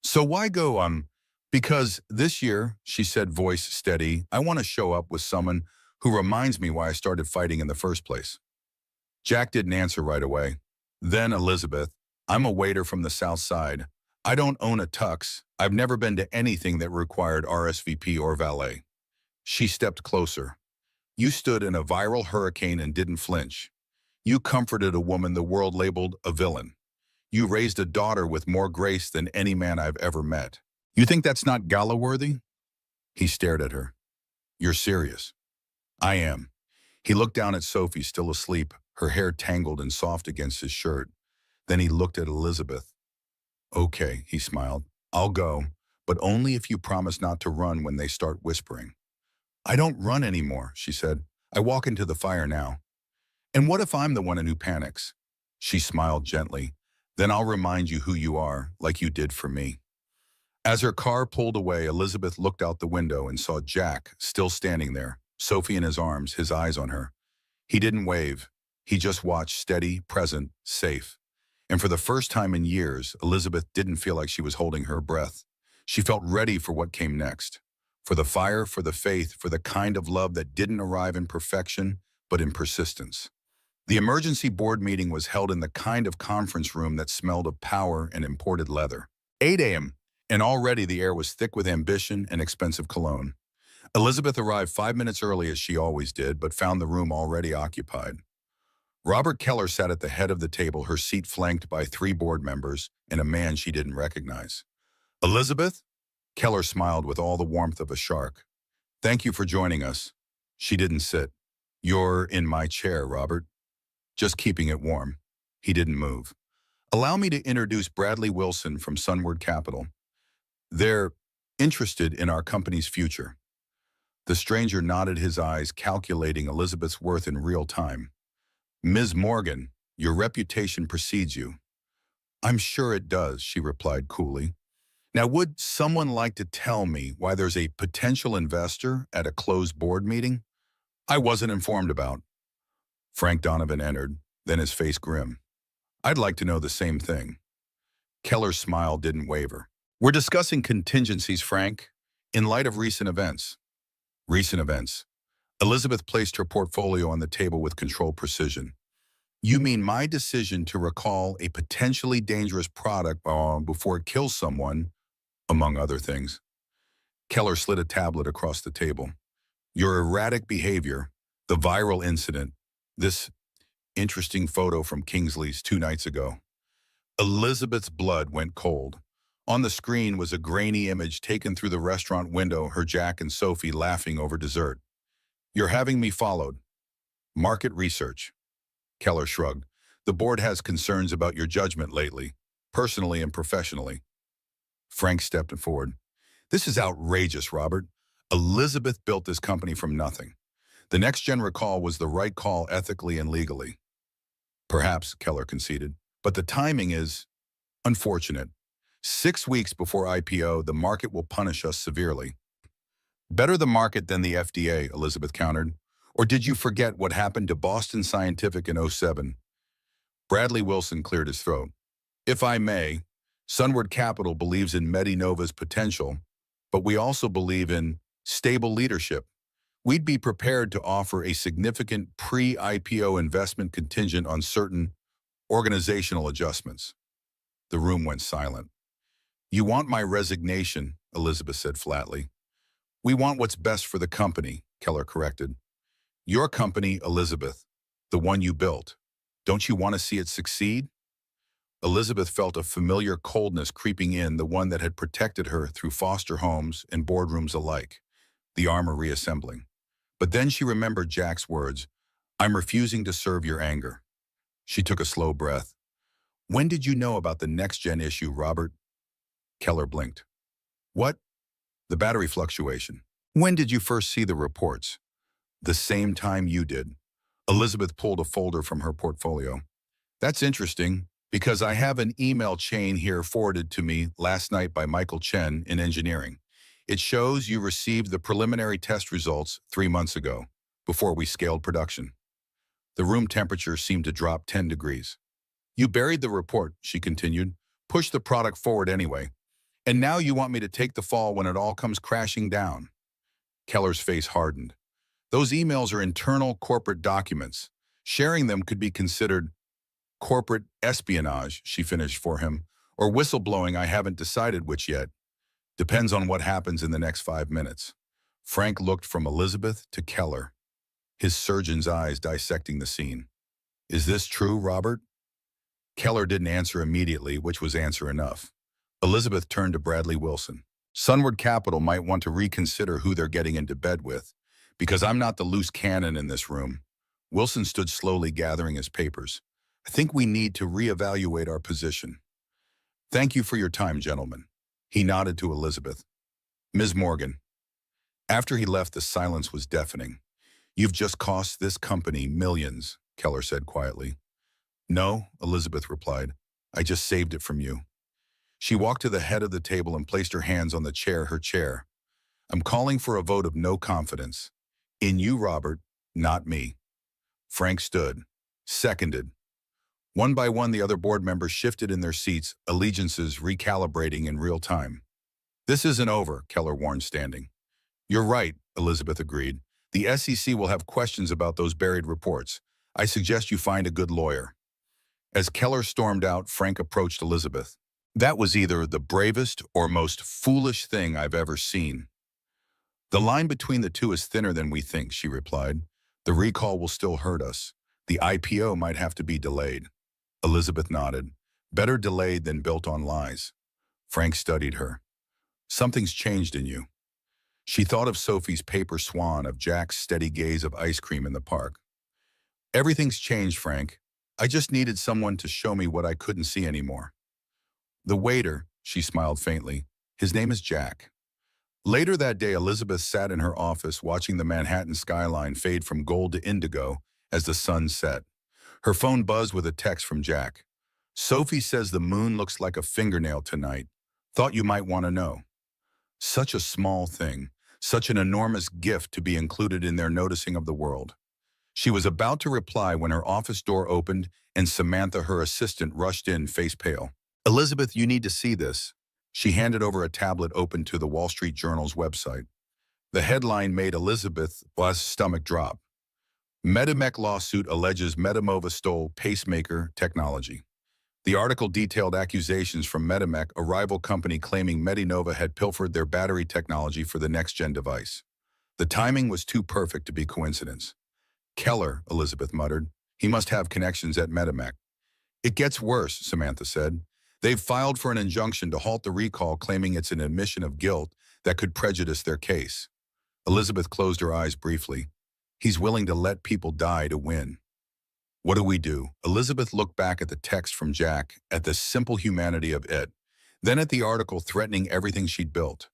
So why go on? Because this year, she said, voice steady, I want to show up with someone who reminds me why I started fighting in the first place. Jack didn't answer right away. Then Elizabeth, I'm a waiter from the South Side. I don't own a tux. I've never been to anything that required RSVP or valet. She stepped closer. You stood in a viral hurricane and didn't flinch. You comforted a woman the world labeled a villain. You raised a daughter with more grace than any man I've ever met. You think that's not gala-worthy? He stared at her. You're serious. I am. He looked down at Sophie, still asleep, her hair tangled and soft against his shirt. Then he looked at Elizabeth. Okay, he smiled. I'll go, but only if you promise not to run when they start whispering. I don't run anymore, she said. I walk into the fire now. And what if I'm the one who panics? She smiled gently. Then I'll remind you who you are, like you did for me. As her car pulled away, Elizabeth looked out the window and saw Jack still standing there, Sophie in his arms, his eyes on her. He didn't wave. He just watched, steady, present, safe. And for the first time in years, Elizabeth didn't feel like she was holding her breath. She felt ready for what came next. For the fire, for the faith, for the kind of love that didn't arrive in perfection, but in persistence. The emergency board meeting was held in the kind of conference room that smelled of power and imported leather. 8 a.m., and already the air was thick with ambition and expensive cologne. Elizabeth arrived 5 minutes early as she always did, but found the room already occupied. Robert Keller sat at the head of the table, her seat flanked by 3 board members and a man she didn't recognize. Elizabeth? Keller smiled with all the warmth of a shark. Thank you for joining us. She didn't sit. You're in my chair, Robert. Just keeping it warm. He didn't move. Allow me to introduce Bradley Wilson from Sunward Capital. They're interested in our company's future. The stranger nodded his eyes, calculating Elizabeth's worth in real time. Ms. Morgan, your reputation precedes you. I'm sure it does, she replied coolly. Now, would someone like to tell me why there's a potential investor at a closed board meeting I wasn't informed about? Frank Donovan entered, then his face grim. I'd like to know the same thing. Keller's smile didn't waver. We're discussing contingencies, Frank, in light of recent events. Recent events. Elizabeth placed her portfolio on the table with controlled precision. You mean my decision to recall a potentially dangerous product before it kills someone, among other things. Keller slid a tablet across the table. Your erratic behavior, the viral incident, this interesting photo from Kingsley's 2 nights ago. Elizabeth's blood went cold. On the screen was a grainy image taken through the restaurant window, her Jack and Sophie laughing over dessert. You're having me followed. Market research. Keller shrugged. The board has concerns about your judgment lately, personally and professionally. Frank stepped forward. This is outrageous, Robert. Elizabeth built this company from nothing. The next-gen recall was the right call ethically and legally. Perhaps, Keller conceded, but the timing is unfortunate. 6 weeks before IPO, the market will punish us severely. Better the market than the FDA, Elizabeth countered. Or did you forget what happened to Boston Scientific in '07? Bradley Wilson cleared his throat. If I may, Sunward Capital believes in Medinova's potential, but we also believe in stable leadership. We'd be prepared to offer a significant pre-IPO investment contingent on certain organizational adjustments. The room went silent. You want my resignation, Elizabeth said flatly. We want what's best for the company, Keller corrected. Your company, Elizabeth, the one you built. Don't you want to see it succeed? Elizabeth felt a familiar coldness creeping in, the one that had protected her through foster homes and boardrooms alike, the armor reassembling. But then she remembered Jack's words, I'm refusing to serve your anger. She took a slow breath. When did you know about the next-gen issue, Robert? Keller blinked. What? The battery fluctuation. When did you first see the reports? The same time you did. Elizabeth pulled a folder from her portfolio. That's interesting, because I have an email chain here forwarded to me last night by Michael Chen in engineering. It shows you received the preliminary test results 3 months ago, before we scaled production. The room temperature seemed to drop 10 degrees. You buried the report, she continued, pushed the product forward anyway, and now you want me to take the fall when it all comes crashing down. Keller's face hardened. Those emails are internal corporate documents. Sharing them could be considered corporate espionage, she finished for him, or whistleblowing. I haven't decided which yet. Depends on what happens in the next 5 minutes. Frank looked from Elizabeth to Keller, his surgeon's eyes dissecting the scene. Is this true, Robert? Keller didn't answer immediately, which was answer enough. Elizabeth turned to Bradley Wilson. Sunward Capital might want to reconsider who they're getting into bed with, because I'm not the loose cannon in this room. Wilson stood slowly gathering his papers. I think we need to reevaluate our position. Thank you for your time, gentlemen. He nodded to Elizabeth. Ms. Morgan. After he left, the silence was deafening. You've just cost this company millions, Keller said quietly. No, Elizabeth replied. I just saved it from you. She walked to the head of the table and placed her hands on her chair. I'm calling for a vote of no confidence. In you, Robert, not me. Frank stood. Seconded. One by one, the other board members shifted in their seats, allegiances recalibrating in real time. This isn't over, Keller warned, standing. You're right, Elizabeth agreed. The SEC will have questions about those buried reports. I suggest you find a good lawyer. As Keller stormed out, Frank approached Elizabeth. That was either the bravest or most foolish thing I've ever seen. The line between the two is thinner than we think, she replied. The recall will still hurt us. The IPO might have to be delayed. Elizabeth nodded. Better delayed than built on lies. Frank studied her. Something's changed in you. She thought of Sophie's paper swan, of Jack's steady gaze of ice cream in the park. Everything's changed, Frank. I just needed someone to show me what I couldn't see anymore. The waiter, she smiled faintly. His name is Jack. Later that day, Elizabeth sat in her office watching the Manhattan skyline fade from gold to indigo as the sun set. Her phone buzzed with a text from Jack. Sophie says the moon looks like a fingernail tonight. Thought you might want to know. Such a small thing, such an enormous gift to be included in their noticing of the world. She was about to reply when her office door opened and Samantha, her assistant, rushed in, face pale. Elizabeth, you need to see this. She handed over a tablet open to the Wall Street Journal's website. The headline made Elizabeth's stomach drop. Medimec lawsuit alleges Medinova stole pacemaker technology. The article detailed accusations from Medimec, a rival company claiming Medinova had pilfered their battery technology for the next-gen device. The timing was too perfect to be coincidence. Keller, Elizabeth muttered. He must have connections at Medimec. It gets worse, Samantha said. They've filed for an injunction to halt the recall, claiming it's an admission of guilt that could prejudice their case. Elizabeth closed her eyes briefly. He's willing to let people die to win. What do we do? Elizabeth looked back at the text from Jack, at the simple humanity of it, then at the article threatening everything she'd built.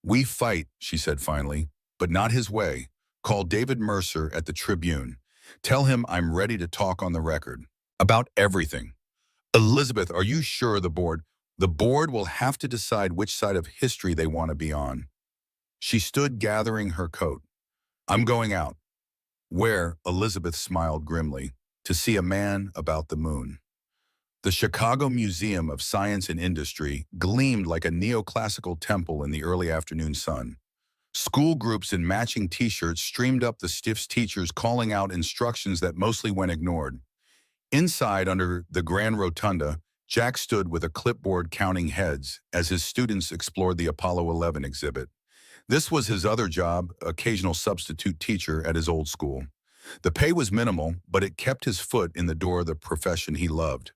We fight, she said finally, but not his way. Call David Mercer at the Tribune. Tell him I'm ready to talk on the record. About everything. Elizabeth, are you sure the board? The board will have to decide which side of history they want to be on. She stood gathering her coat. I'm going out. Where, Elizabeth smiled grimly, to see a man about the moon. The Chicago Museum of Science and Industry gleamed like a neoclassical temple in the early afternoon sun. School groups in matching t-shirts streamed up the stiff's teachers calling out instructions that mostly went ignored. Inside, under the Grand Rotunda, Jack stood with a clipboard counting heads as his students explored the Apollo 11 exhibit. This was his other job, occasional substitute teacher at his old school. The pay was minimal, but it kept his foot in the door of the profession he loved.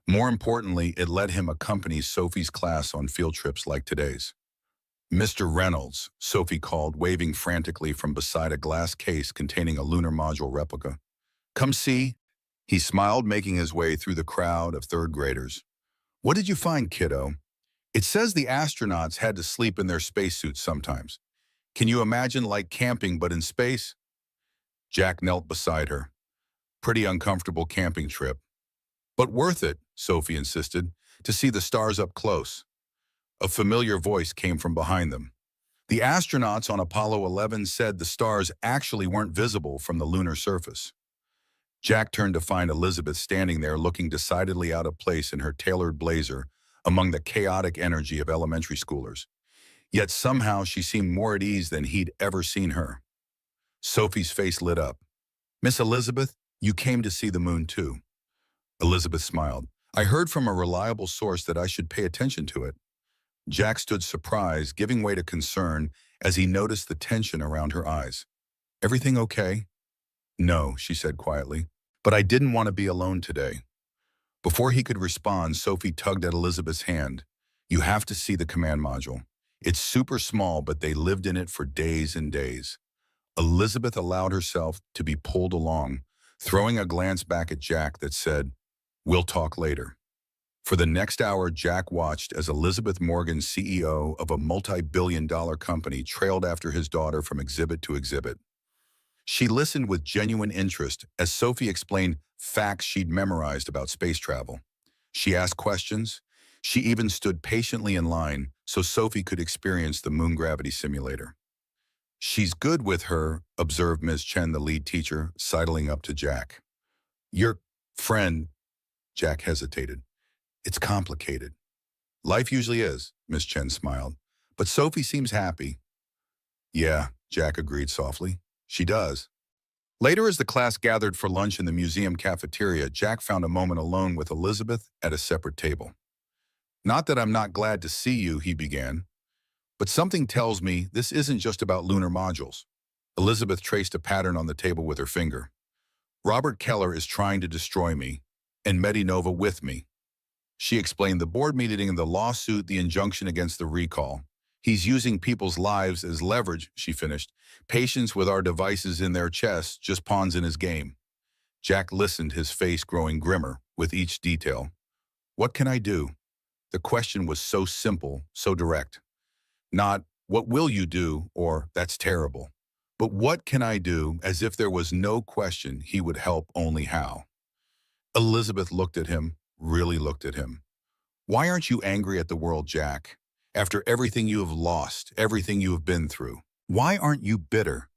More importantly, it let him accompany Sophie's class on field trips like today's. Mr. Reynolds, Sophie called, waving frantically from beside a glass case containing a lunar module replica. Come see. He smiled, making his way through the crowd of third graders. What did you find, kiddo? It says the astronauts had to sleep in their spacesuits sometimes. Can you imagine like camping but in space? Jack knelt beside her. Pretty uncomfortable camping trip. But worth it, Sophie insisted, to see the stars up close. A familiar voice came from behind them. The astronauts on Apollo 11 said the stars actually weren't visible from the lunar surface. Jack turned to find Elizabeth standing there looking decidedly out of place in her tailored blazer among the chaotic energy of elementary schoolers. Yet somehow she seemed more at ease than he'd ever seen her. Sophie's face lit up. Miss Elizabeth, you came to see the moon too. Elizabeth smiled. I heard from a reliable source that I should pay attention to it. Jack stood surprised, giving way to concern as he noticed the tension around her eyes. Everything okay? No, she said quietly, but I didn't want to be alone today. Before he could respond, Sophie tugged at Elizabeth's hand. You have to see the command module. It's super small, but they lived in it for days and days. Elizabeth allowed herself to be pulled along, throwing a glance back at Jack that said, We'll talk later. For the next hour, Jack watched as Elizabeth Morgan, CEO of a multi-billion-dollar company, trailed after his daughter from exhibit to exhibit. She listened with genuine interest as Sophie explained facts she'd memorized about space travel. She asked questions. She even stood patiently in line so Sophie could experience the moon gravity simulator. She's good with her, observed Ms. Chen, the lead teacher, sidling up to Jack. Your friend, Jack hesitated. It's complicated. Life usually is, Ms. Chen smiled. But Sophie seems happy. Yeah, Jack agreed softly. She does. Later, as the class gathered for lunch in the museum cafeteria, Jack found a moment alone with Elizabeth at a separate table. Not that I'm not glad to see you, he began, but something tells me this isn't just about lunar modules. Elizabeth traced a pattern on the table with her finger. Robert Keller is trying to destroy me, and Medinova with me. She explained the board meeting, the lawsuit, the injunction against the recall. He's using people's lives as leverage, she finished. Patients with our devices in their chests, just pawns in his game. Jack listened, his face growing grimmer with each detail. What can I do? The question was so simple, so direct. Not, what will you do, or that's terrible. But what can I do, as if there was no question he would help, only how. Elizabeth looked at him, really looked at him. Why aren't you angry at the world, Jack? After everything you have lost, everything you have been through, why aren't you bitter?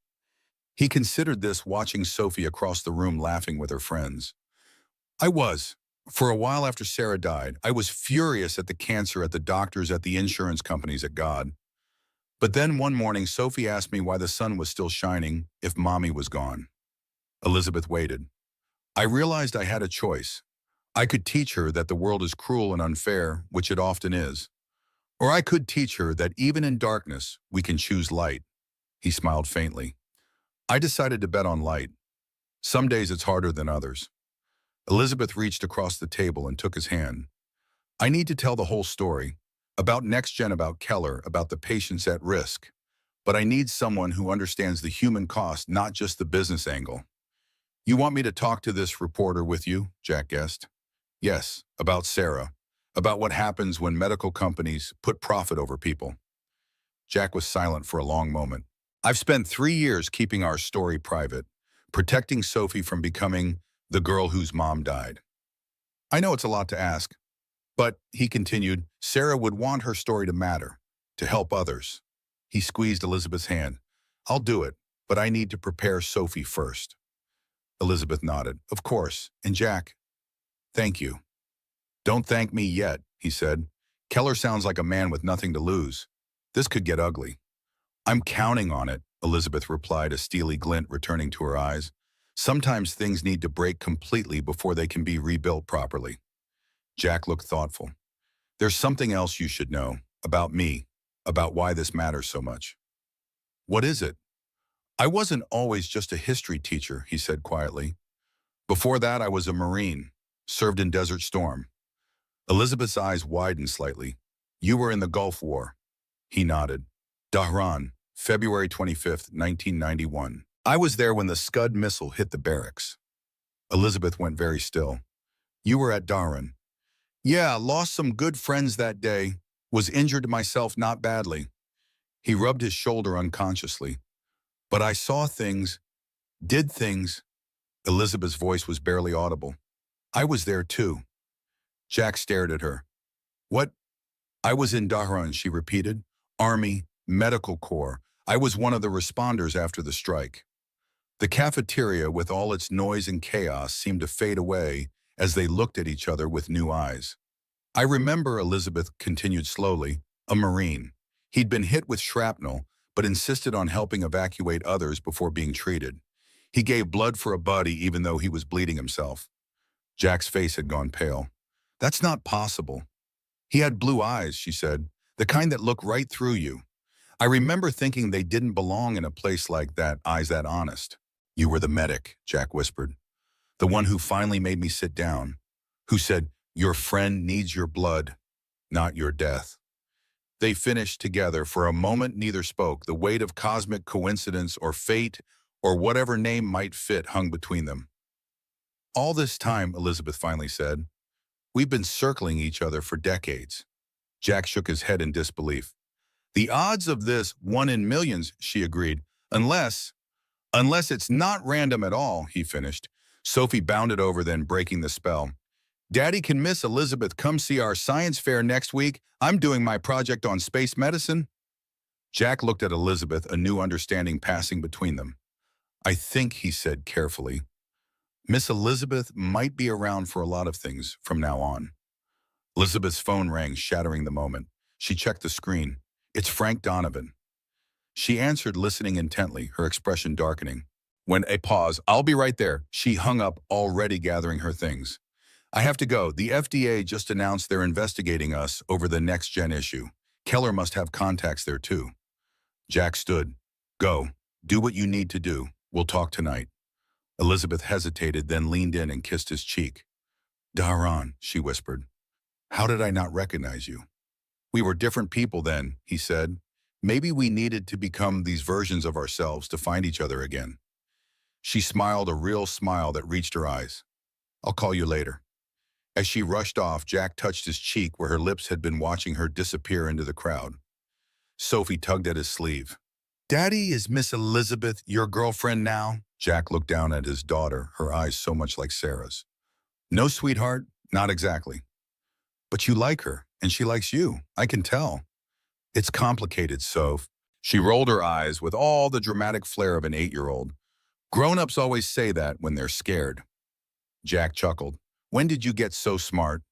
He considered this, watching Sophie across the room laughing with her friends. I was. For a while after Sarah died, I was furious at the cancer, at the doctors, at the insurance companies, at God. But then one morning, Sophie asked me why the sun was still shining if Mommy was gone. Elizabeth waited. I realized I had a choice. I could teach her that the world is cruel and unfair, which it often is. Or I could teach her that even in darkness, we can choose light. He smiled faintly. I decided to bet on light. Some days it's harder than others. Elizabeth reached across the table and took his hand. I need to tell the whole story. About NextGen, about Keller, about the patients at risk. But I need someone who understands the human cost, not just the business angle. You want me to talk to this reporter with you? Jack guessed. Yes, about Sarah. About what happens when medical companies put profit over people. Jack was silent for a long moment. I've spent 3 years keeping our story private, protecting Sophie from becoming the girl whose mom died. I know it's a lot to ask, But, he continued, Sarah would want her story to matter, to help others. He squeezed Elizabeth's hand. I'll do it, but I need to prepare Sophie first. Elizabeth nodded. Of course. And Jack, thank you. Don't thank me yet, he said. Keller sounds like a man with nothing to lose. This could get ugly. I'm counting on it, Elizabeth replied, a steely glint returning to her eyes. Sometimes things need to break completely before they can be rebuilt properly. Jack looked thoughtful. There's something else you should know, about me, about why this matters so much. What is it? I wasn't always just a history teacher, he said quietly. Before that, I was a Marine, served in Desert Storm. Elizabeth's eyes widened slightly. You were in the Gulf War. He nodded. Dhahran, February 25th, 1991. I was there when the Scud missile hit the barracks. Elizabeth went very still. You were at Dhahran. Yeah, lost some good friends that day. Was injured myself not badly. He rubbed his shoulder unconsciously. But I saw things, did things. Elizabeth's voice was barely audible. I was there too. Jack stared at her. What? I was in Dhahran, she repeated. Army, Medical Corps. I was one of the responders after the strike. The cafeteria, with all its noise and chaos, seemed to fade away as they looked at each other with new eyes. I remember, Elizabeth continued slowly, a Marine. He'd been hit with shrapnel, but insisted on helping evacuate others before being treated. He gave blood for a buddy even though he was bleeding himself. Jack's face had gone pale. That's not possible. He had blue eyes, she said, the kind that look right through you. I remember thinking they didn't belong in a place like that, eyes that honest. You were the medic, Jack whispered. The one who finally made me sit down. Who said, your friend needs your blood, not your death. They finished together. For a moment, neither spoke. The weight of cosmic coincidence or fate or whatever name might fit hung between them. All this time, Elizabeth finally said, we've been circling each other for decades. Jack shook his head in disbelief. The odds of this, 1 in millions, she agreed. Unless it's not random at all, he finished. Sophie bounded over, then breaking the spell. Daddy, can Miss Elizabeth come see our science fair next week? I'm doing my project on space medicine. Jack looked at Elizabeth, a new understanding passing between them. I think, he said carefully, Miss Elizabeth might be around for a lot of things from now on. Elizabeth's phone rang, shattering the moment. She checked the screen. It's Frank Donovan. She answered, listening intently, her expression darkening. When a pause, I'll be right there. She hung up, already gathering her things. I have to go. The FDA just announced they're investigating us over the next-gen issue. Keller must have contacts there too. Jack stood. Go. Do what you need to do. We'll talk tonight. Elizabeth hesitated, then leaned in and kissed his cheek. Dhahran, she whispered. How did I not recognize you? We were different people then, he said. Maybe we needed to become these versions of ourselves to find each other again. She smiled, a real smile that reached her eyes. I'll call you later. As she rushed off, Jack touched his cheek where her lips had been watching her disappear into the crowd. Sophie tugged at his sleeve. Daddy, is Miss Elizabeth your girlfriend now? Jack looked down at his daughter, her eyes so much like Sarah's. No, sweetheart, not exactly. But you like her, and she likes you, I can tell. It's complicated, Soph. She rolled her eyes with all the dramatic flair of an 8-year-old. Grown-ups always say that when they're scared. Jack chuckled. When did you get so smart?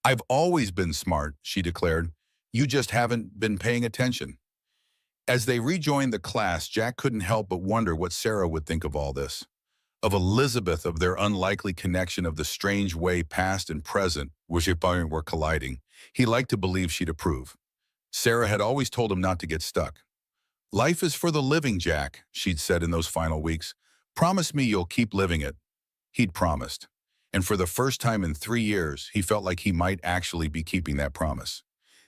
I've always been smart, she declared. You just haven't been paying attention. As they rejoined the class, Jack couldn't help but wonder what Sarah would think of all this. Of Elizabeth, of their unlikely connection, of the strange way past and present were colliding. He liked to believe she'd approve. Sarah had always told him not to get stuck. Life is for the living, Jack, she'd said in those final weeks. Promise me you'll keep living it. He'd promised. And for the first time in 3 years, he felt like he might actually be keeping that promise.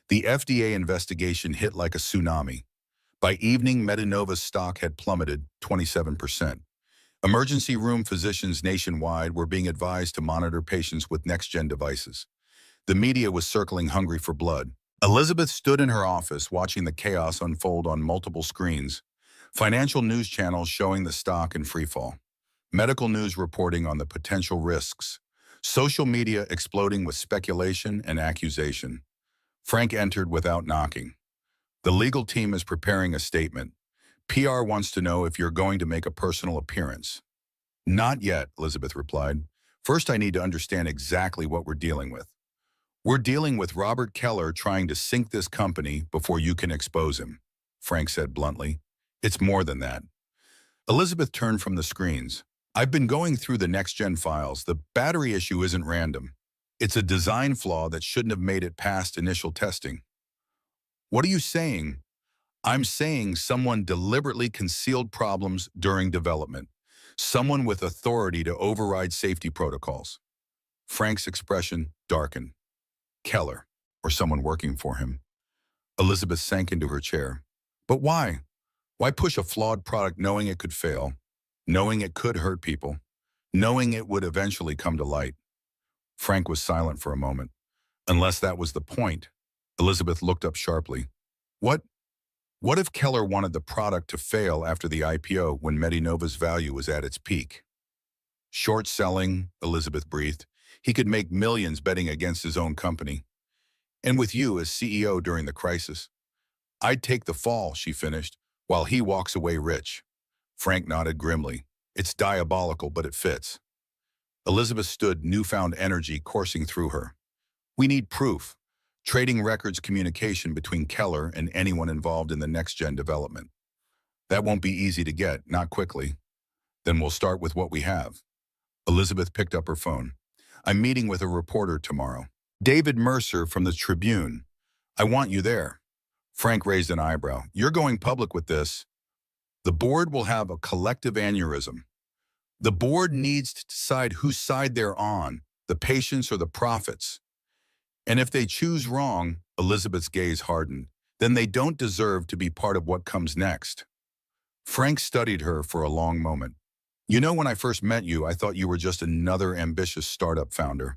The FDA investigation hit like a tsunami. By evening, Medinova's stock had plummeted 27%. Emergency room physicians nationwide were being advised to monitor patients with next-gen devices. The media was circling, hungry for blood. Elizabeth stood in her office watching the chaos unfold on multiple screens. Financial news channels showing the stock in freefall. Medical news reporting on the potential risks. Social media exploding with speculation and accusation. Frank entered without knocking. The legal team is preparing a statement. PR wants to know if you're going to make a personal appearance. Not yet, Elizabeth replied. First, I need to understand exactly what we're dealing with. We're dealing with Robert Keller trying to sink this company before you can expose him, Frank said bluntly. It's more than that. Elizabeth turned from the screens. I've been going through the next-gen files. The battery issue isn't random. It's a design flaw that shouldn't have made it past initial testing. What are you saying? I'm saying someone deliberately concealed problems during development. Someone with authority to override safety protocols. Frank's expression darkened. Keller, or someone working for him. Elizabeth sank into her chair. But why? Why push a flawed product knowing it could fail, knowing it could hurt people, knowing it would eventually come to light? Frank was silent for a moment. Unless that was the point. Elizabeth looked up sharply. What? What if Keller wanted the product to fail after the IPO when Medinova's value was at its peak? Short selling, Elizabeth breathed. He could make millions betting against his own company. And with you as CEO during the crisis. I'd take the fall, she finished, while he walks away rich. Frank nodded grimly. It's diabolical, but it fits. Elizabeth stood, newfound energy coursing through her. We need proof. Trading records communication between Keller and anyone involved in the next-gen development. That won't be easy to get, not quickly. Then we'll start with what we have. Elizabeth picked up her phone. I'm meeting with a reporter tomorrow. David Mercer from the Tribune. I want you there. Frank raised an eyebrow. You're going public with this. The board will have a collective aneurysm. The board needs to decide whose side they're on, the patients or the profits. And if they choose wrong, Elizabeth's gaze hardened, then they don't deserve to be part of what comes next. Frank studied her for a long moment. You know, when I first met you, I thought you were just another ambitious startup founder.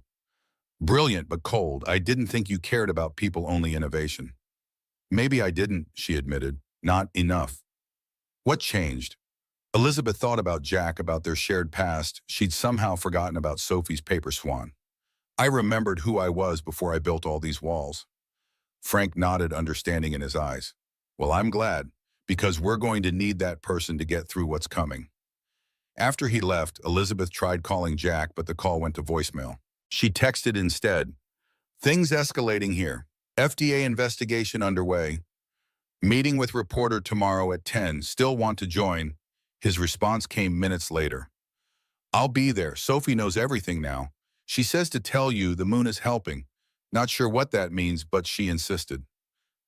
Brilliant but cold. I didn't think you cared about people-only innovation. Maybe I didn't, she admitted. Not enough. What changed? Elizabeth thought about Jack, about their shared past. She'd somehow forgotten about Sophie's paper swan. I remembered who I was before I built all these walls. Frank nodded, understanding in his eyes. Well, I'm glad, because we're going to need that person to get through what's coming. After he left, Elizabeth tried calling Jack, but the call went to voicemail. She texted instead. Things escalating here. FDA investigation underway. Meeting with reporter tomorrow at 10. Still want to join. His response came minutes later. I'll be there. Sophie knows everything now. She says to tell you the moon is helping. Not sure what that means, but she insisted.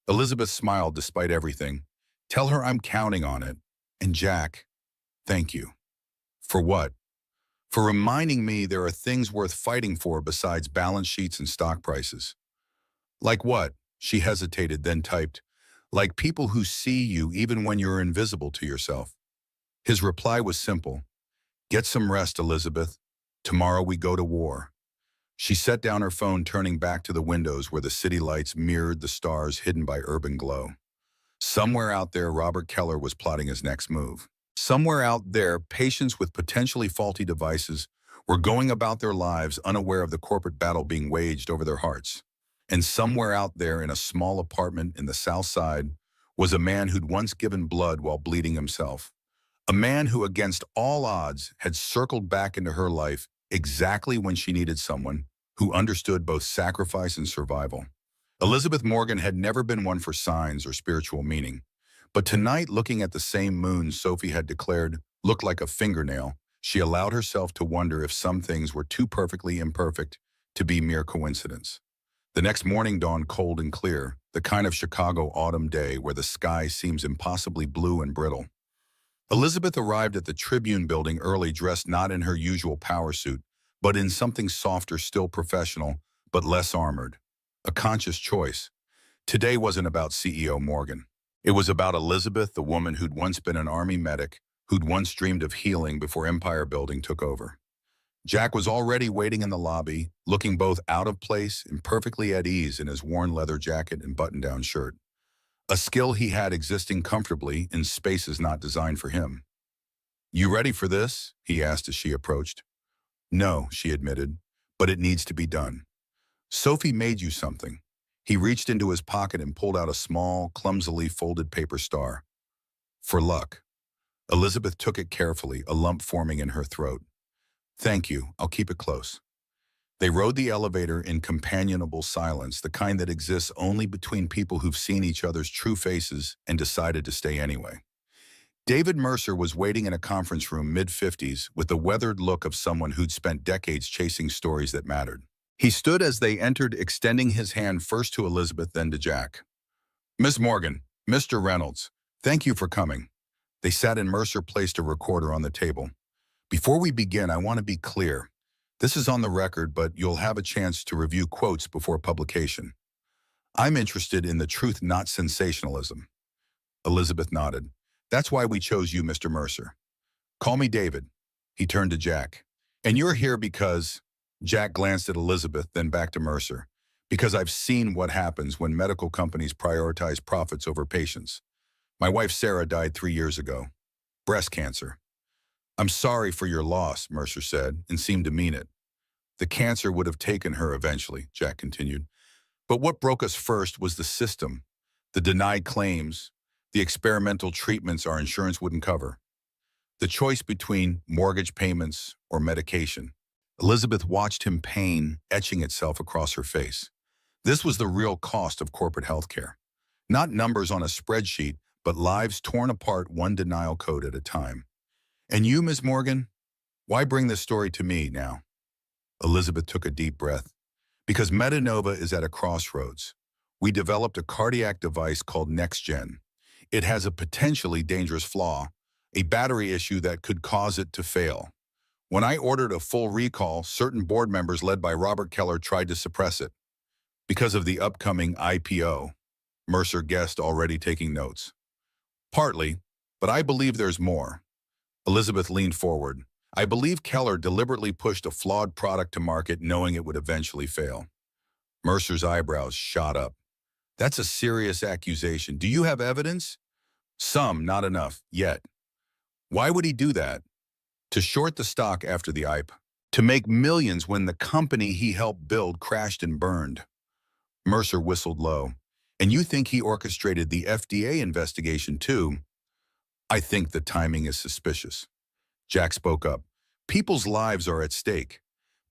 Elizabeth smiled despite everything. Tell her I'm counting on it. And Jack, thank you. For what? For reminding me there are things worth fighting for besides balance sheets and stock prices. Like what? She hesitated, then typed. Like people who see you even when you're invisible to yourself. His reply was simple. Get some rest, Elizabeth. Tomorrow we go to war. She set down her phone, turning back to the windows where the city lights mirrored the stars hidden by urban glow. Somewhere out there, Robert Keller was plotting his next move. Somewhere out there, patients with potentially faulty devices were going about their lives unaware of the corporate battle being waged over their hearts. And somewhere out there, in a small apartment in the South Side, was a man who'd once given blood while bleeding himself. A man who, against all odds, had circled back into her life exactly when she needed someone who understood both sacrifice and survival. Elizabeth Morgan had never been one for signs or spiritual meaning. But tonight, looking at the same moon Sophie had declared looked like a fingernail, she allowed herself to wonder if some things were too perfectly imperfect to be mere coincidence. The next morning dawned cold and clear, the kind of Chicago autumn day where the sky seems impossibly blue and brittle. Elizabeth arrived at the Tribune building early, dressed not in her usual power suit, but in something softer, still professional, but less armored. A conscious choice. Today wasn't about CEO Morgan. It was about Elizabeth, the woman who'd once been an army medic, who'd once dreamed of healing before empire building took over. Jack was already waiting in the lobby, looking both out of place and perfectly at ease in his worn leather jacket and button-down shirt. A skill he had existing comfortably in spaces not designed for him. You ready for this? He asked as she approached. No, she admitted, but it needs to be done. Sophie made you something. He reached into his pocket and pulled out a small, clumsily folded paper star. For luck. Elizabeth took it carefully, a lump forming in her throat. Thank you, I'll keep it close. They rode the elevator in companionable silence, the kind that exists only between people who've seen each other's true faces and decided to stay anyway. David Mercer was waiting in a conference room mid-50s with the weathered look of someone who'd spent decades chasing stories that mattered. He stood as they entered, extending his hand first to Elizabeth, then to Jack. Miss Morgan, Mr. Reynolds, thank you for coming. They sat and Mercer placed a recorder on the table. Before we begin, I want to be clear. This is on the record, but you'll have a chance to review quotes before publication. I'm interested in the truth, not sensationalism. Elizabeth nodded. That's why we chose you, Mr. Mercer. Call me David. He turned to Jack. And you're here because... Jack glanced at Elizabeth, then back to Mercer. Because I've seen what happens when medical companies prioritize profits over patients. My wife Sarah died 3 years ago. Breast cancer. I'm sorry for your loss, Mercer said, and seemed to mean it. The cancer would have taken her eventually, Jack continued. But what broke us first was the system, the denied claims, the experimental treatments our insurance wouldn't cover. The choice between mortgage payments or medication. Elizabeth watched him, pain etching itself across her face. This was the real cost of corporate healthcare. Not numbers on a spreadsheet, but lives torn apart one denial code at a time. And you, Ms. Morgan, why bring this story to me now? Elizabeth took a deep breath. Because Metanova is at a crossroads. We developed a cardiac device called NextGen. It has a potentially dangerous flaw, a battery issue that could cause it to fail. When I ordered a full recall, certain board members led by Robert Keller tried to suppress it. Because of the upcoming IPO, Mercer guessed, already taking notes. Partly, but I believe there's more. Elizabeth leaned forward. I believe Keller deliberately pushed a flawed product to market knowing it would eventually fail. Mercer's eyebrows shot up. That's a serious accusation. Do you have evidence? Some, not enough, yet. Why would he do that? To short the stock after the IPO. To make millions when the company he helped build crashed and burned. Mercer whistled low. And you think he orchestrated the FDA investigation too? I think the timing is suspicious. Jack spoke up. People's lives are at stake.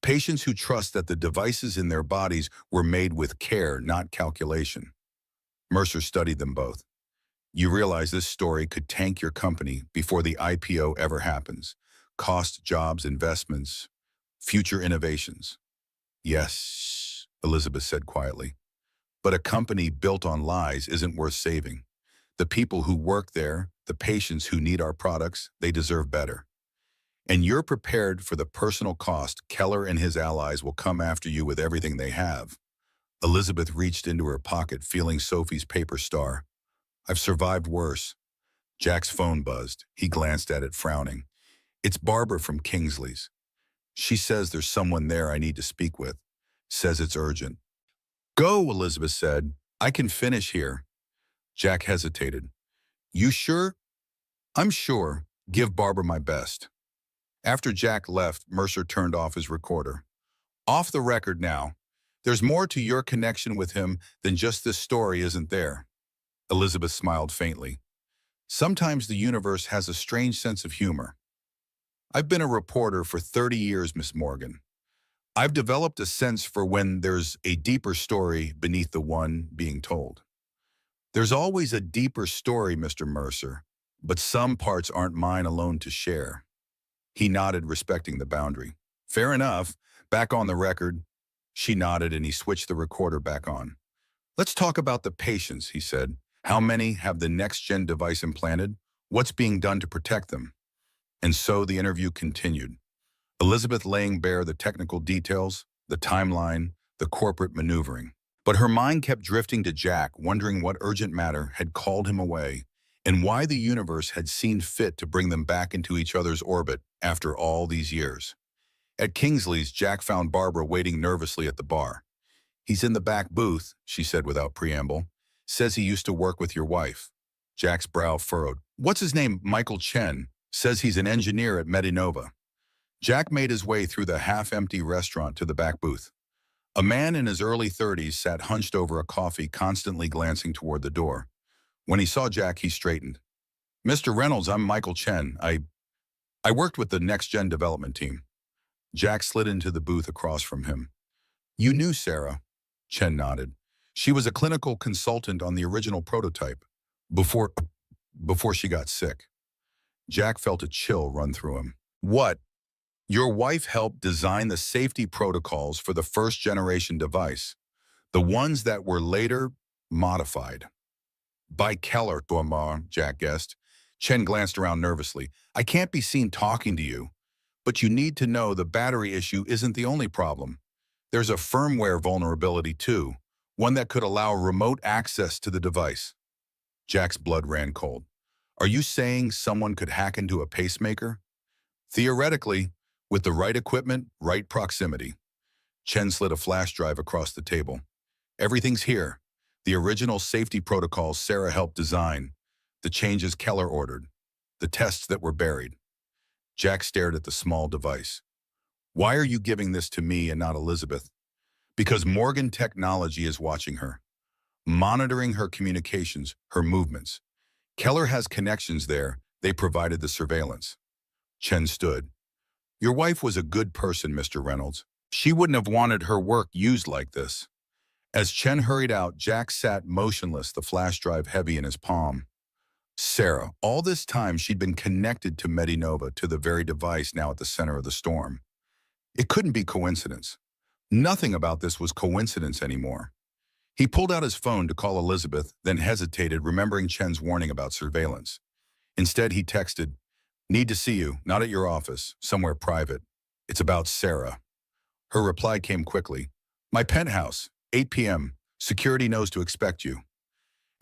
Patients who trust that the devices in their bodies were made with care, not calculation. Mercer studied them both. You realize this story could tank your company before the IPO ever happens. Cost, jobs, investments, future innovations. Yes, Elizabeth said quietly. But a company built on lies isn't worth saving. The people who work there, the patients who need our products, they deserve better. And you're prepared for the personal cost. Keller and his allies will come after you with everything they have. Elizabeth reached into her pocket, feeling Sophie's paper star. I've survived worse. Jack's phone buzzed. He glanced at it, frowning. It's Barbara from Kingsley's. She says there's someone there I need to speak with. Says it's urgent. Go, Elizabeth said. I can finish here. Jack hesitated. You sure? I'm sure. Give Barbara my best. After Jack left, Mercer turned off his recorder. Off the record now. There's more to your connection with him than just this story, isn't there? Elizabeth smiled faintly. Sometimes the universe has a strange sense of humor. I've been a reporter for 30 years, Miss Morgan. I've developed a sense for when there's a deeper story beneath the one being told. There's always a deeper story, Mr. Mercer, but some parts aren't mine alone to share. He nodded, respecting the boundary. Fair enough. Back on the record. She nodded and he switched the recorder back on. Let's talk about the patients, he said. How many have the next-gen device implanted? What's being done to protect them? And so the interview continued. Elizabeth laying bare the technical details, the timeline, the corporate maneuvering. But her mind kept drifting to Jack, wondering what urgent matter had called him away and why the universe had seen fit to bring them back into each other's orbit after all these years. At Kingsley's, Jack found Barbara waiting nervously at the bar. He's in the back booth, she said without preamble. Says he used to work with your wife. Jack's brow furrowed. What's his name? Michael Chen. Says he's an engineer at Metanova. Jack made his way through the half-empty restaurant to the back booth. A man in his early 30s sat hunched over a coffee, constantly glancing toward the door. When he saw Jack, he straightened. "Mr. Reynolds, I'm Michael Chen. I worked with the next-gen development team." Jack slid into the booth across from him. "You knew Sarah?" Chen nodded. "She was a clinical consultant on the original prototype before, before she got sick." Jack felt a chill run through him. "What? Your wife helped design the safety protocols for the first-generation device, the ones that were later modified?" "By Keller, Dormar," Jack guessed. Chen glanced around nervously. "I can't be seen talking to you, but you need to know the battery issue isn't the only problem. There's a firmware vulnerability too, one that could allow remote access to the device." Jack's blood ran cold. "Are you saying someone could hack into a pacemaker?" "Theoretically, with the right equipment, right proximity." Chen slid a flash drive across the table. "Everything's here. The original safety protocols Sarah helped design, the changes Keller ordered, the tests that were buried." Jack stared at the small device. "Why are you giving this to me and not Elizabeth?" "Because Morgan Technology is watching her, monitoring her communications, her movements. Keller has connections there. They provided the surveillance." Chen stood. "Your wife was a good person, Mr. Reynolds. She wouldn't have wanted her work used like this." As Chen hurried out, Jack sat motionless, the flash drive heavy in his palm. Sarah, all this time she'd been connected to Medinova, to the very device now at the center of the storm. It couldn't be coincidence. Nothing about this was coincidence anymore. He pulled out his phone to call Elizabeth, then hesitated, remembering Chen's warning about surveillance. Instead, he texted, "Need to see you, not at your office, somewhere private. It's about Sarah." Her reply came quickly. "My penthouse, 8 p.m. Security knows to expect you."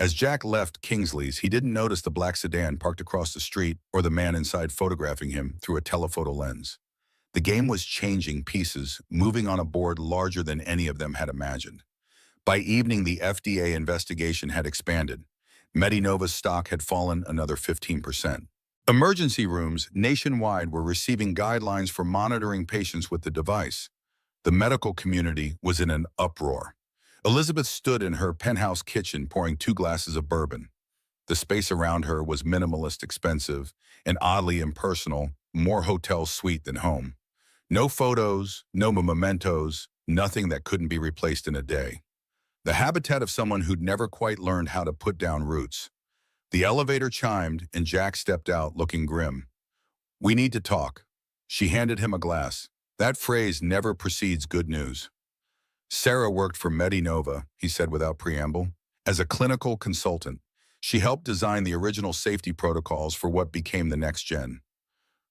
As Jack left Kingsley's, he didn't notice the black sedan parked across the street or the man inside photographing him through a telephoto lens. The game was changing pieces, moving on a board larger than any of them had imagined. By evening, the FDA investigation had expanded. Medinova's stock had fallen another 15%. Emergency rooms nationwide were receiving guidelines for monitoring patients with the device. The medical community was in an uproar. Elizabeth stood in her penthouse kitchen pouring 2 glasses of bourbon. The space around her was minimalist, expensive, and oddly impersonal, more hotel suite than home. No photos, no mementos, nothing that couldn't be replaced in a day. The habitat of someone who'd never quite learned how to put down roots. The elevator chimed, and Jack stepped out, looking grim. "We need to talk." She handed him a glass. That phrase never precedes good news. "Sarah worked for Medinova," he said without preamble. "As a clinical consultant, she helped design the original safety protocols for what became the next gen."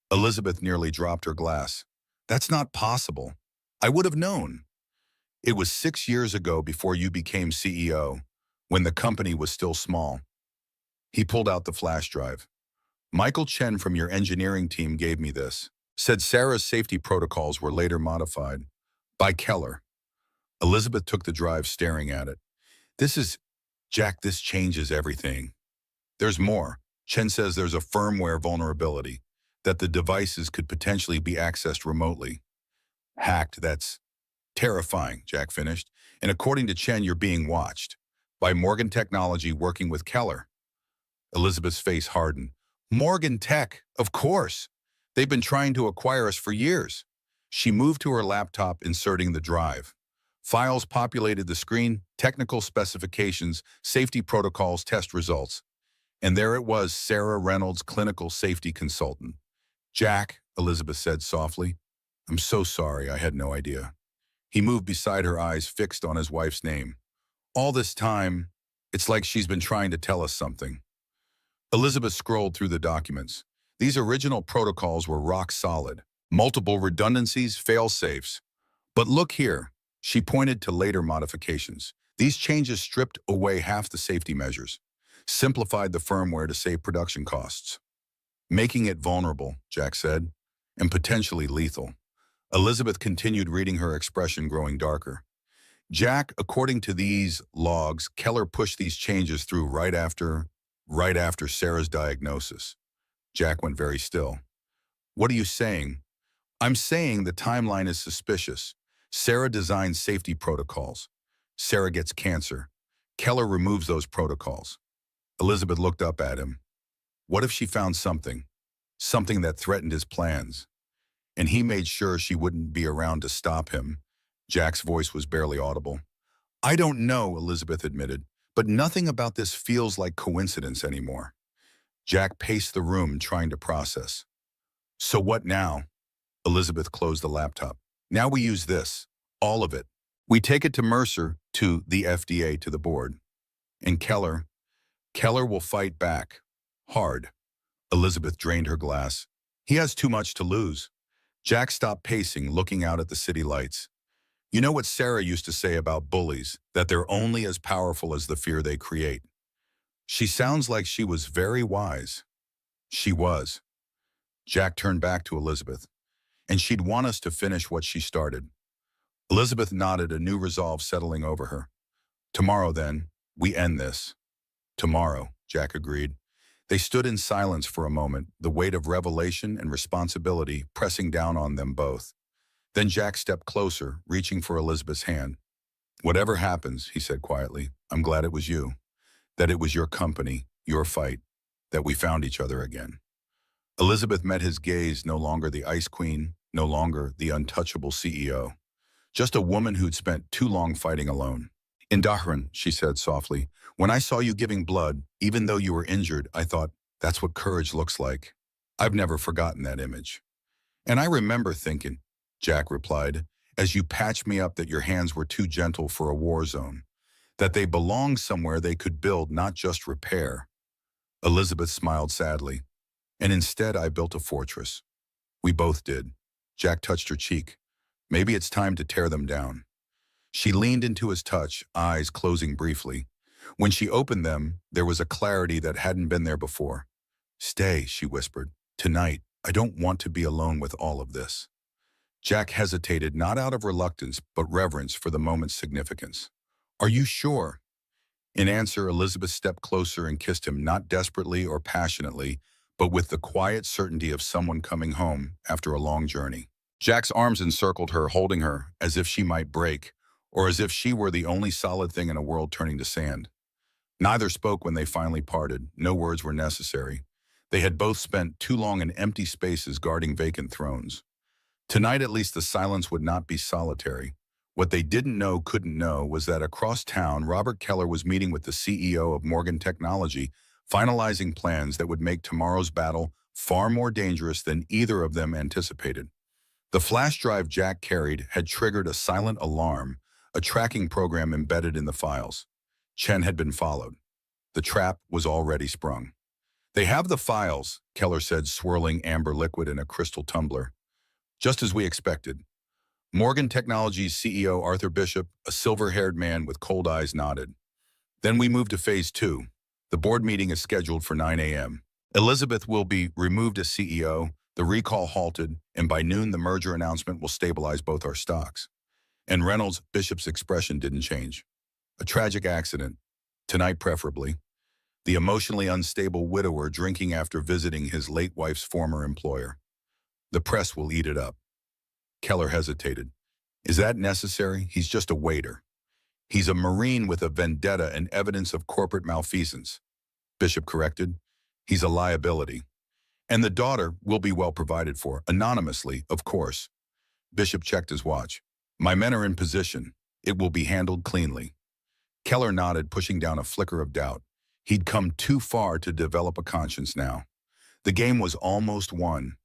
Elizabeth nearly dropped her glass. "That's not possible. I would have known." "It was 6 years ago, before you became CEO, when the company was still small." He pulled out the flash drive. "Michael Chen from your engineering team gave me this. Said Sarah's safety protocols were later modified. By Keller." Elizabeth took the drive, staring at it. Jack, this changes everything." "There's more. Chen says there's a firmware vulnerability, that the devices could potentially be accessed remotely." "Hacked, that's terrifying," Jack finished. "And according to Chen, you're being watched. By Morgan Technology working with Keller." Elizabeth's face hardened. "Morgan Tech, of course. They've been trying to acquire us for years." She moved to her laptop, inserting the drive. Files populated the screen: technical specifications, safety protocols, test results. And there it was, Sarah Reynolds, clinical safety consultant. "Jack," Elizabeth said softly, "I'm so sorry, I had no idea." He moved beside her, eyes fixed on his wife's name. "All this time, it's like she's been trying to tell us something." Elizabeth scrolled through the documents. These original protocols were rock solid. Multiple redundancies, fail-safes. But look here. She pointed to later modifications. These changes stripped away half the safety measures, simplified the firmware to save production costs. "Making it vulnerable," Jack said, "and potentially lethal." Elizabeth continued reading, her expression growing darker. "Jack, according to these logs, Keller pushed these changes through right after Sarah's diagnosis." Jack went very still. "What are you saying?" I'm saying the timeline is suspicious. Sarah designs safety protocols. Sarah gets cancer. Keller removes those protocols. Elizabeth looked up at him. What if she found something? Something that threatened his plans. And he made sure she wouldn't be around to stop him. Jack's voice was barely audible. I don't know, Elizabeth admitted, but nothing about this feels like coincidence anymore. Jack paced the room, trying to process. So what now? Elizabeth closed the laptop. Now we use this, all of it. We take it to Mercer, to the FDA, to the board. And Keller will fight back. Hard. Elizabeth drained her glass. He has too much to lose. Jack stopped pacing, looking out at the city lights. You know what Sarah used to say about bullies, that they're only as powerful as the fear they create. She sounds like she was very wise. She was. Jack turned back to Elizabeth. And she'd want us to finish what she started. Elizabeth nodded, a new resolve settling over her. Tomorrow, then, we end this. Tomorrow, Jack agreed. They stood in silence for a moment, the weight of revelation and responsibility pressing down on them both. Then Jack stepped closer, reaching for Elizabeth's hand. Whatever happens, he said quietly, I'm glad it was you, that it was your company, your fight, that we found each other again. Elizabeth met his gaze, no longer the ice queen, no longer the untouchable CEO. Just a woman who'd spent too long fighting alone. In Dahran, she said softly, when I saw you giving blood, even though you were injured, I thought, that's what courage looks like. I've never forgotten that image. And I remember thinking, Jack replied, as you patched me up, that your hands were too gentle for a war zone, that they belonged somewhere they could build, not just repair. Elizabeth smiled sadly. And instead, I built a fortress. We both did. Jack touched her cheek. Maybe it's time to tear them down. She leaned into his touch, eyes closing briefly. When she opened them, there was a clarity that hadn't been there before. Stay, she whispered. Tonight, I don't want to be alone with all of this. Jack hesitated, not out of reluctance, but reverence for the moment's significance. Are you sure? In answer, Elizabeth stepped closer and kissed him, not desperately or passionately, but with the quiet certainty of someone coming home after a long journey. Jack's arms encircled her, holding her, as if she might break, or as if she were the only solid thing in a world turning to sand. Neither spoke when they finally parted. No words were necessary. They had both spent too long in empty spaces guarding vacant thrones. Tonight, at least, the silence would not be solitary. What they couldn't know, was that across town, Robert Keller was meeting with the CEO of Morgan Technology, finalizing plans that would make tomorrow's battle far more dangerous than either of them anticipated. The flash drive Jack carried had triggered a silent alarm, a tracking program embedded in the files. Chen had been followed. The trap was already sprung. They have the files, Keller said, swirling amber liquid in a crystal tumbler. Just as we expected. Morgan Technology's CEO Arthur Bishop, a silver-haired man with cold eyes, nodded. Then we moved to phase 2. The board meeting is scheduled for 9 a.m. Elizabeth will be removed as CEO, the recall halted, and by noon the merger announcement will stabilize both our stocks. And Reynolds Bishop's expression didn't change. A tragic accident, tonight preferably. The emotionally unstable widower drinking after visiting his late wife's former employer. The press will eat it up. Keller hesitated. Is that necessary? He's just a waiter. He's a Marine with a vendetta and evidence of corporate malfeasance. Bishop corrected. He's a liability. And the daughter will be well provided for, anonymously, of course. Bishop checked his watch. My men are in position. It will be handled cleanly. Keller nodded, pushing down a flicker of doubt. He'd come too far to develop a conscience now. The game was almost won.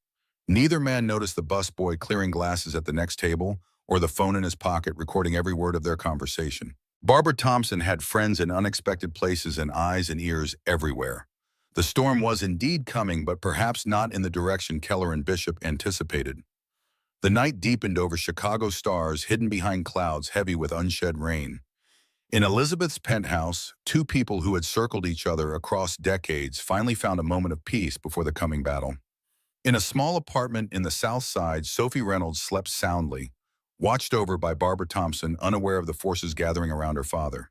Neither man noticed the busboy clearing glasses at the next table or the phone in his pocket recording every word of their conversation. Barbara Thompson had friends in unexpected places and eyes and ears everywhere. The storm was indeed coming, but perhaps not in the direction Keller and Bishop anticipated. The night deepened over Chicago stars hidden behind clouds heavy with unshed rain. In Elizabeth's penthouse, two people who had circled each other across decades finally found a moment of peace before the coming battle. In a small apartment in the South Side, Sophie Reynolds slept soundly, watched over by Barbara Thompson, unaware of the forces gathering around her father.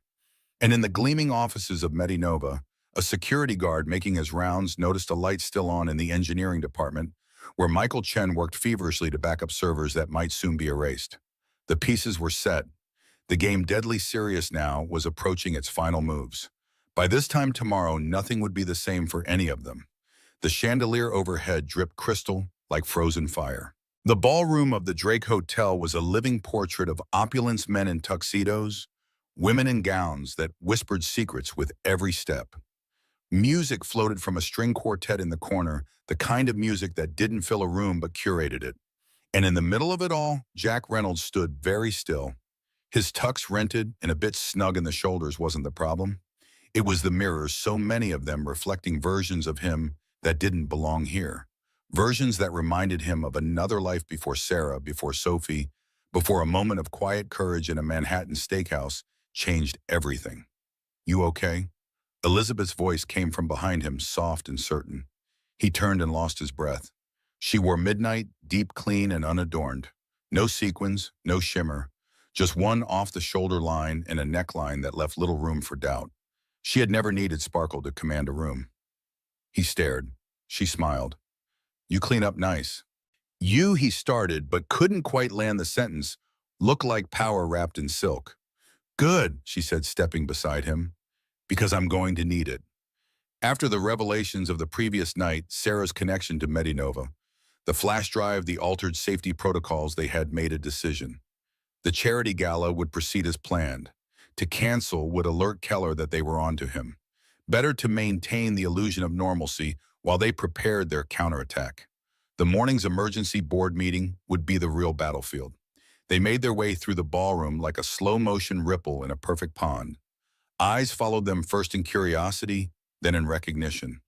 And in the gleaming offices of Medinova, a security guard making his rounds noticed a light still on in the engineering department, where Michael Chen worked feverishly to back up servers that might soon be erased. The pieces were set. The game, deadly serious now, was approaching its final moves. By this time tomorrow, nothing would be the same for any of them. The chandelier overhead dripped crystal like frozen fire. The ballroom of the Drake Hotel was a living portrait of opulence, men in tuxedos, women in gowns that whispered secrets with every step. Music floated from a string quartet in the corner, the kind of music that didn't fill a room but curated it. And in the middle of it all, Jack Reynolds stood very still. His tux, rented and a bit snug in the shoulders, wasn't the problem. It was the mirrors, so many of them reflecting versions of him that didn't belong here. Versions that reminded him of another life before Sarah, before Sophie, before a moment of quiet courage in a Manhattan steakhouse changed everything. "You okay?" Elizabeth's voice came from behind him, soft and certain. He turned and lost his breath. She wore midnight, deep clean and unadorned. No sequins, no shimmer, just one off-the-shoulder line and a neckline that left little room for doubt. She had never needed sparkle to command a room. He stared. She smiled. "You clean up nice." "You," he started, but couldn't quite land the sentence, "look like power wrapped in silk." "Good," she said, stepping beside him, "because I'm going to need it." After the revelations of the previous night, Sarah's connection to Medinova, the flash drive, the altered safety protocols, they had made a decision. The charity gala would proceed as planned. To cancel would alert Keller that they were on to him. Better to maintain the illusion of normalcy while they prepared their counterattack. The morning's emergency board meeting would be the real battlefield. They made their way through the ballroom like a slow-motion ripple in a perfect pond. Eyes followed them first in curiosity, then in recognition.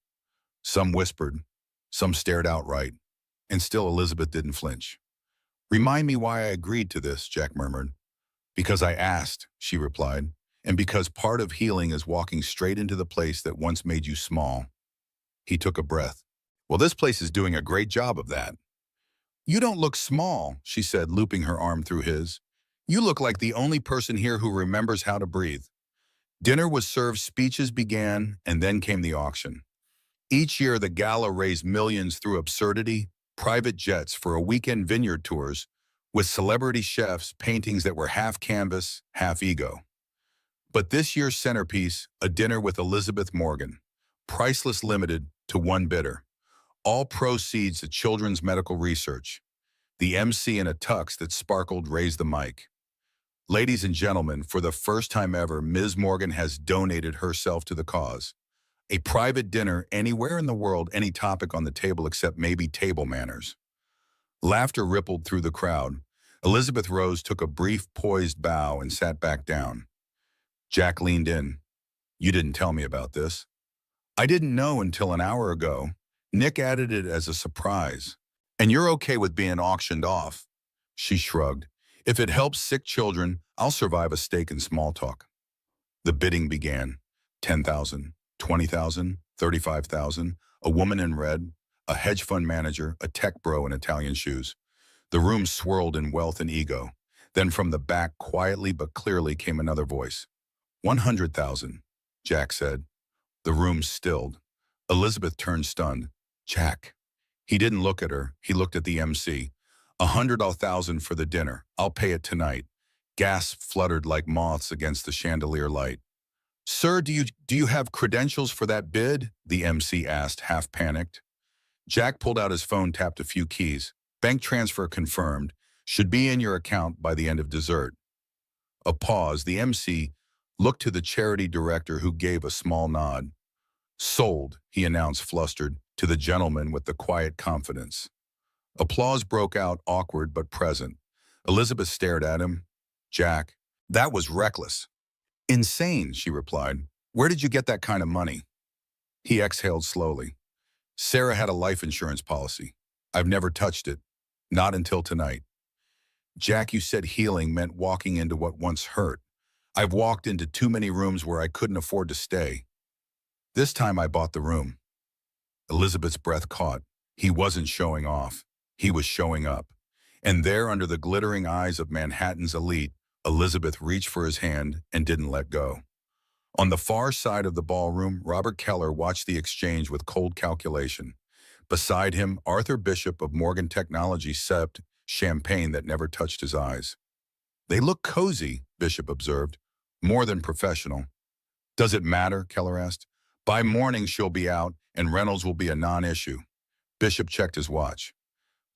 Some whispered, some stared outright, and still Elizabeth didn't flinch. "Remind me why I agreed to this," Jack murmured. "Because I asked," she replied, "and because part of healing is walking straight into the place that once made you small." He took a breath. "Well, this place is doing a great job of that." "You don't look small," she said, looping her arm through his. "You look like the only person here who remembers how to breathe." Dinner was served, speeches began, and then came the auction. Each year, the gala raised millions through absurdity, private jets for a weekend vineyard tours, with celebrity chefs, paintings that were half canvas, half ego. But this year's centerpiece, a dinner with Elizabeth Morgan, priceless, limited to one bidder. All proceeds to children's medical research. The MC in a tux that sparkled raised the mic. "Ladies and gentlemen, for the first time ever, Ms. Morgan has donated herself to the cause. A private dinner anywhere in the world, any topic on the table except maybe table manners." Laughter rippled through the crowd. Elizabeth rose, took a brief, poised bow, and sat back down. Jack leaned in. "You didn't tell me about this." "I didn't know until an hour ago. Nick added it as a surprise." "And you're okay with being auctioned off?" She shrugged. "If it helps sick children, I'll survive a steak and small talk." The bidding began. 10,000, 20,000, 35,000, a woman in red, a hedge fund manager, a tech bro in Italian shoes. The room swirled in wealth and ego. Then from the back, quietly but clearly, came another voice. 100,000, Jack said. The room stilled. Elizabeth turned stunned. "Jack." He didn't look at her. He looked at the MC. 100,000 for the dinner. I'll pay it tonight." Gasps fluttered like moths against the chandelier light. "Sir, do you have credentials for that bid?" the MC asked, half panicked. Jack pulled out his phone, tapped a few keys. "Bank transfer confirmed. Should be in your account by the end of dessert." A pause. The MC looked to the charity director, who gave a small nod. "Sold," he announced, flustered, to the gentleman with the quiet confidence. Applause broke out, awkward but present. Elizabeth stared at him. "Jack, that was reckless." "Insane," she replied. "Where did you get that kind of money?" He exhaled slowly. "Sarah had a life insurance policy. I've never touched it. Not until tonight." "Jack, you said healing meant walking into what once hurt. I've walked into too many rooms where I couldn't afford to stay. This time I bought the room." Elizabeth's breath caught. He wasn't showing off. He was showing up. And there, under the glittering eyes of Manhattan's elite, Elizabeth reached for his hand and didn't let go. On the far side of the ballroom, Robert Keller watched the exchange with cold calculation. Beside him, Arthur Bishop of Morgan Technology sipped champagne that never touched his eyes. They look cozy, Bishop observed. More than professional. Does it matter? Keller asked. By morning she'll be out, and Reynolds will be a non-issue. Bishop checked his watch.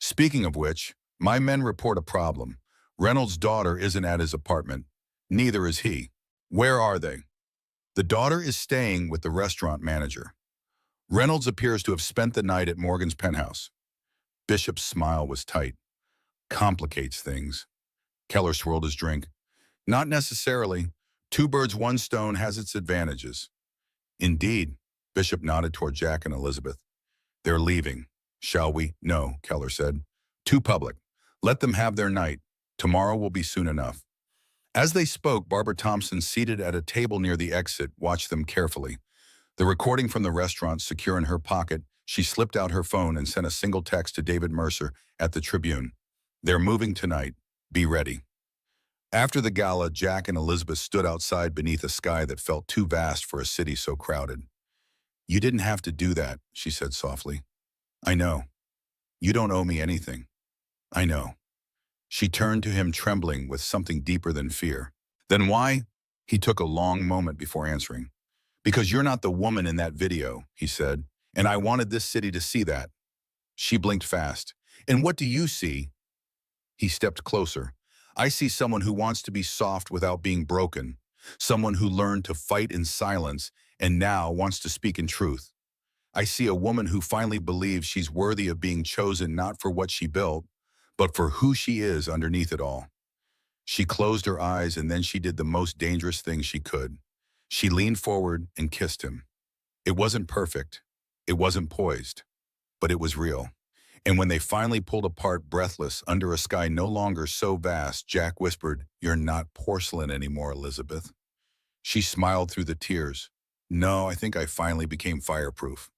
Speaking of which, my men report a problem. Reynolds' daughter isn't at his apartment. Neither is he. Where are they? The daughter is staying with the restaurant manager. Reynolds appears to have spent the night at Morgan's penthouse. Bishop's smile was tight. Complicates things. Keller swirled his drink. Not necessarily. Two birds, one stone has its advantages. Indeed. Bishop nodded toward Jack and Elizabeth. They're leaving. Shall we? No, Keller said. Too public. Let them have their night. Tomorrow will be soon enough. As they spoke, Barbara Thompson, seated at a table near the exit, watched them carefully. The recording from the restaurant secure in her pocket, she slipped out her phone and sent a single text to David Mercer at the Tribune. They're moving tonight. Be ready. After the gala, Jack and Elizabeth stood outside beneath a sky that felt too vast for a city so crowded. You didn't have to do that, she said softly. I know. You don't owe me anything. I know. She turned to him, trembling with something deeper than fear. Then why? He took a long moment before answering. Because you're not the woman in that video, he said, and I wanted this city to see that. She blinked fast. And what do you see? He stepped closer. I see someone who wants to be soft without being broken, someone who learned to fight in silence and now wants to speak in truth. I see a woman who finally believes she's worthy of being chosen not for what she built, but for who she is underneath it all. She closed her eyes and then she did the most dangerous thing she could. She leaned forward and kissed him. It wasn't perfect. It wasn't poised, but it was real. And when they finally pulled apart, breathless, under a sky no longer so vast, Jack whispered, You're not porcelain anymore, Elizabeth. She smiled through the tears. No, I think I finally became fireproof.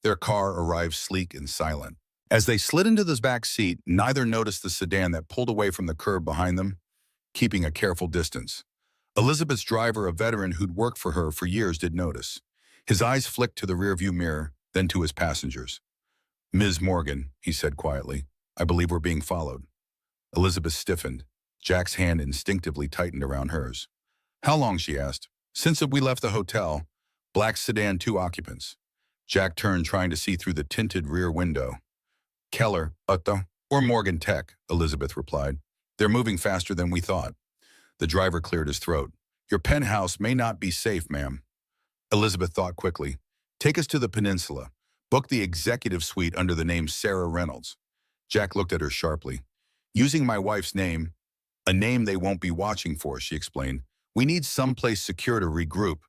Their car arrived sleek and silent. As they slid into the back seat, neither noticed the sedan that pulled away from the curb behind them, keeping a careful distance. Elizabeth's driver, a veteran who'd worked for her for years, did notice. His eyes flicked to the rearview mirror, then to his passengers. Ms. Morgan, he said quietly, I believe we're being followed. Elizabeth stiffened. Jack's hand instinctively tightened around hers. How long, she asked. Since we left the hotel. Black sedan, 2 occupants. Jack turned, trying to see through the tinted rear window. Keller, Otto, or Morgan Tech, Elizabeth replied. They're moving faster than we thought. The driver cleared his throat. Your penthouse may not be safe, ma'am. Elizabeth thought quickly. Take us to the peninsula. Book the executive suite under the name Sarah Reynolds. Jack looked at her sharply. Using my wife's name, a name they won't be watching for, she explained. We need someplace secure to regroup.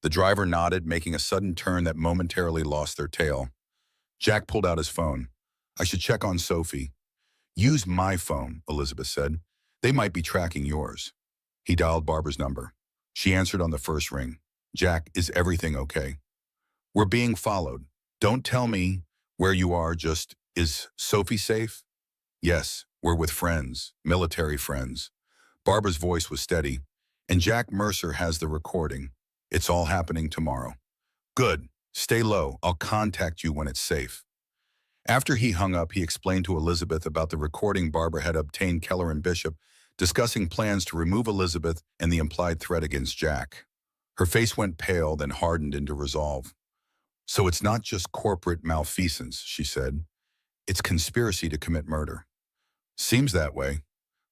The driver nodded, making a sudden turn that momentarily lost their tail. Jack pulled out his phone. I should check on Sophie. Use my phone, Elizabeth said. They might be tracking yours. He dialed Barbara's number. She answered on the first ring. Jack, is everything okay? We're being followed. Don't tell me where you are, just, is Sophie safe? Yes, we're with friends, military friends. Barbara's voice was steady. And Jack Mercer has the recording. It's all happening tomorrow. Good. Stay low. I'll contact you when it's safe. After he hung up, he explained to Elizabeth about the recording Barbara had obtained Keller and Bishop, discussing plans to remove Elizabeth and the implied threat against Jack. Her face went pale, then hardened into resolve. So it's not just corporate malfeasance, she said. It's conspiracy to commit murder. Seems that way.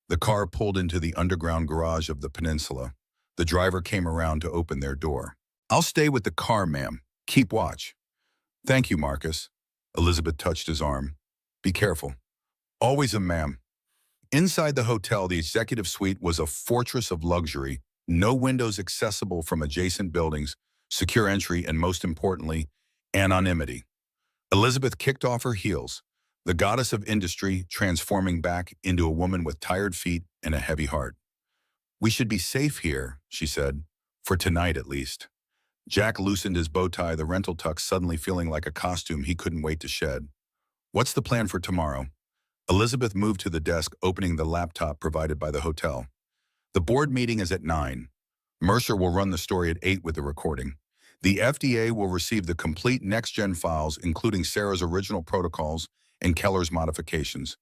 The car pulled into the underground garage of the peninsula. The driver came around to open their door. I'll stay with the car, ma'am. Keep watch. Thank you, Marcus. Elizabeth touched his arm. Be careful. Always a ma'am. Inside the hotel, the executive suite was a fortress of luxury, no windows accessible from adjacent buildings, secure entry, and most importantly, anonymity. Elizabeth kicked off her heels, the goddess of industry transforming back into a woman with tired feet and a heavy heart. We should be safe here, she said, for tonight at least. Jack loosened his bow tie, the rental tux suddenly feeling like a costume he couldn't wait to shed. What's the plan for tomorrow? Elizabeth moved to the desk, opening the laptop provided by the hotel. The board meeting is at 9. Mercer will run the story at 8 with the recording. The FDA will receive the complete next-gen files, including Sarah's original protocols and Keller's modifications.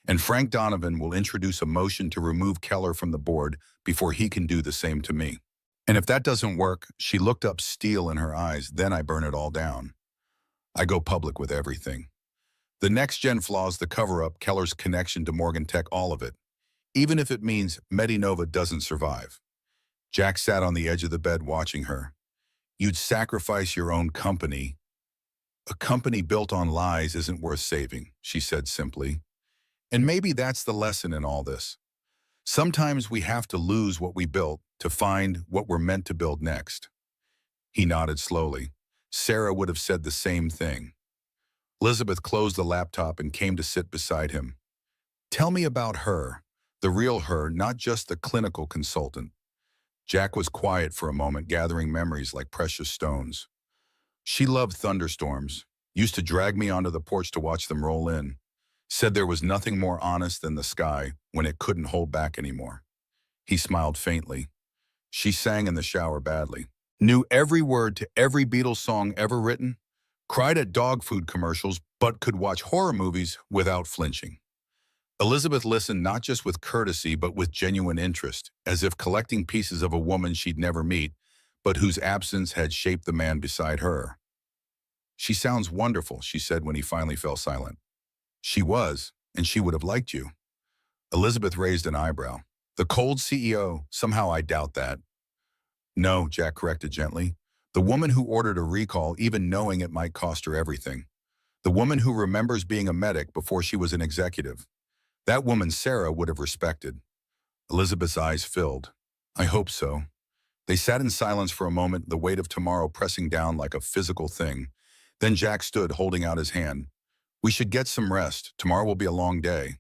And Frank Donovan will introduce a motion to remove Keller from the board before he can do the same to me. And if that doesn't work, she looked up, steel in her eyes, then I burn it all down. I go public with everything. The next-gen flaws, the cover-up, Keller's connection to Morgan Tech, all of it. Even if it means Medinova doesn't survive. Jack sat on the edge of the bed watching her. You'd sacrifice your own company. A company built on lies isn't worth saving, she said simply. And maybe that's the lesson in all this. Sometimes we have to lose what we built to find what we're meant to build next. He nodded slowly. Sarah would have said the same thing. Elizabeth closed the laptop and came to sit beside him. Tell me about her, the real her, not just the clinical consultant. Jack was quiet for a moment, gathering memories like precious stones. She loved thunderstorms, used to drag me onto the porch to watch them roll in, said there was nothing more honest than the sky when it couldn't hold back anymore. He smiled faintly. She sang in the shower badly, knew every word to every Beatles song ever written, cried at dog food commercials, but could watch horror movies without flinching. Elizabeth listened not just with courtesy, but with genuine interest, as if collecting pieces of a woman she'd never meet, but whose absence had shaped the man beside her. She sounds wonderful, she said when he finally fell silent. She was, and she would have liked you. Elizabeth raised an eyebrow. The cold CEO, somehow I doubt that. No, Jack corrected gently. The woman who ordered a recall, even knowing it might cost her everything. The woman who remembers being a medic before she was an executive. That woman Sarah would have respected. Elizabeth's eyes filled. I hope so. They sat in silence for a moment, the weight of tomorrow pressing down like a physical thing. Then Jack stood, holding out his hand. We should get some rest. Tomorrow will be a long day.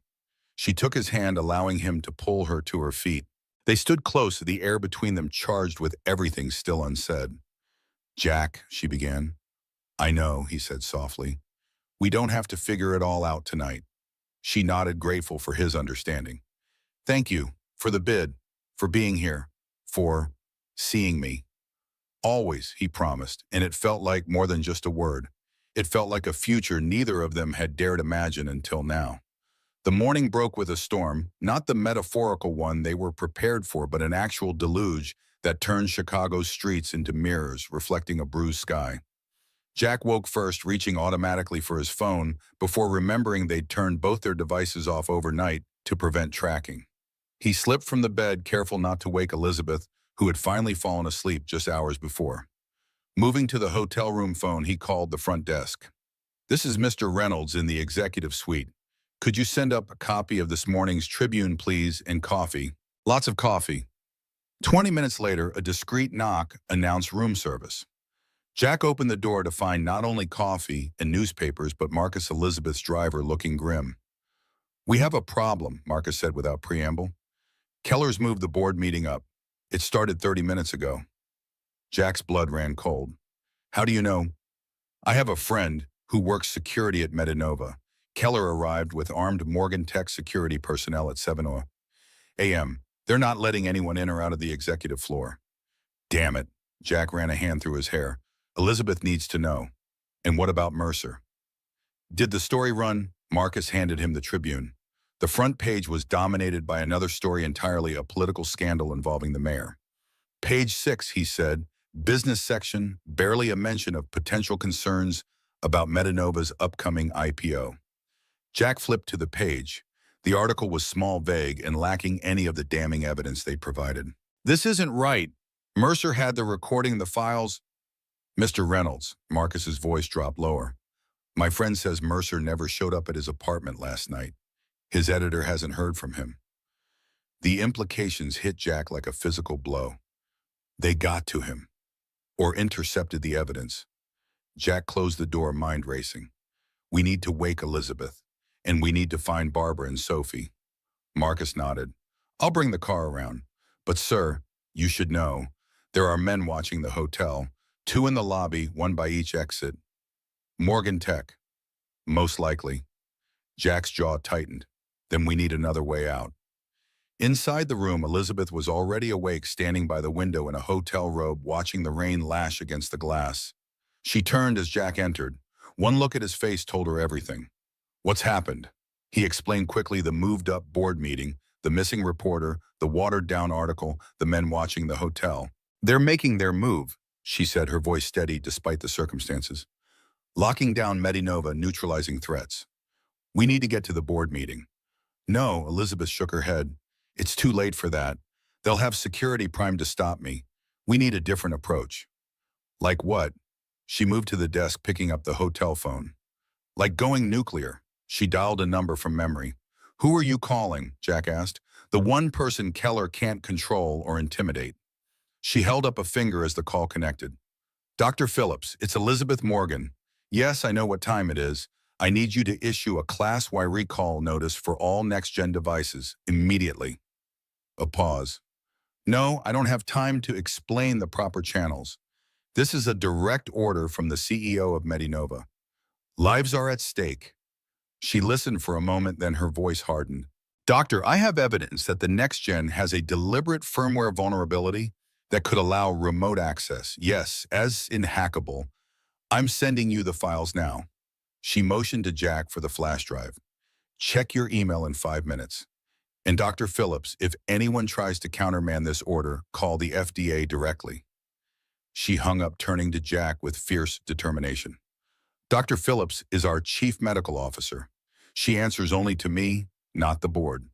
She took his hand, allowing him to pull her to her feet. They stood close, the air between them charged with everything still unsaid. Jack, she began. I know, he said softly. We don't have to figure it all out tonight. She nodded, grateful for his understanding. Thank you for the bid, for being here, for seeing me. Always, he promised, and it felt like more than just a word. It felt like a future neither of them had dared imagine until now. The morning broke with a storm, not the metaphorical one they were prepared for, but an actual deluge that turned Chicago's streets into mirrors, reflecting a bruised sky. Jack woke first, reaching automatically for his phone, before remembering they'd turned both their devices off overnight to prevent tracking. He slipped from the bed, careful not to wake Elizabeth, who had finally fallen asleep just hours before. Moving to the hotel room phone, he called the front desk. This is Mr. Reynolds in the executive suite. Could you send up a copy of this morning's Tribune, please, and coffee? Lots of coffee. 20 minutes later, a discreet knock announced room service. Jack opened the door to find not only coffee and newspapers, but Marcus, Elizabeth's driver, looking grim. We have a problem, Marcus said without preamble. Keller's moved the board meeting up. It started 30 minutes ago. Jack's blood ran cold. How do you know? I have a friend who works security at Medinova. Keller arrived with armed Morgan Tech security personnel at 7 a.m. They're not letting anyone in or out of the executive floor. Damn it. Jack ran a hand through his hair. Elizabeth needs to know. And what about Mercer? Did the story run? Marcus handed him the Tribune. The front page was dominated by another story entirely, a political scandal involving the mayor. Page 6, he said, business section, barely a mention of potential concerns about Medinova's upcoming IPO. Jack flipped to the page. The article was small, vague, and lacking any of the damning evidence they provided. This isn't right. Mercer had the recording, the files. Mr. Reynolds, Marcus's voice dropped lower. My friend says Mercer never showed up at his apartment last night. His editor hasn't heard from him. The implications hit Jack like a physical blow. They got to him, or intercepted the evidence. Jack closed the door, mind racing. We need to wake Elizabeth, and we need to find Barbara and Sophie. Marcus nodded. I'll bring the car around. But sir, you should know, there are men watching the hotel, 2 in the lobby, 1 by each exit. Morgan Tech. Most likely. Jack's jaw tightened. Then we need another way out. Inside the room, Elizabeth was already awake, standing by the window in a hotel robe, watching the rain lash against the glass. She turned as Jack entered. One look at his face told her everything. What's happened? He explained quickly the moved-up board meeting, the missing reporter, the watered-down article, the men watching the hotel. They're making their move, she said, her voice steady despite the circumstances. Locking down Medinova, neutralizing threats. We need to get to the board meeting. No, Elizabeth shook her head. It's too late for that. They'll have security primed to stop me. We need a different approach. Like what? She moved to the desk, picking up the hotel phone. Like going nuclear. She dialed a number from memory. Who are you calling? Jack asked. The one person Keller can't control or intimidate. She held up a finger as the call connected. Dr. Phillips, it's Elizabeth Morgan. Yes, I know what time it is. I need you to issue a Class Y recall notice for all next-gen devices immediately. A pause. No, I don't have time to explain the proper channels. This is a direct order from the CEO of Medinova. Lives are at stake. She listened for a moment, then her voice hardened. Doctor, I have evidence that the next-gen has a deliberate firmware vulnerability that could allow remote access. Yes, as in hackable. I'm sending you the files now. She motioned to Jack for the flash drive. Check your email in 5 minutes. And Dr. Phillips, if anyone tries to countermand this order, call the FDA directly. She hung up, turning to Jack with fierce determination. Dr. Phillips is our chief medical officer. She answers only to me, not the board.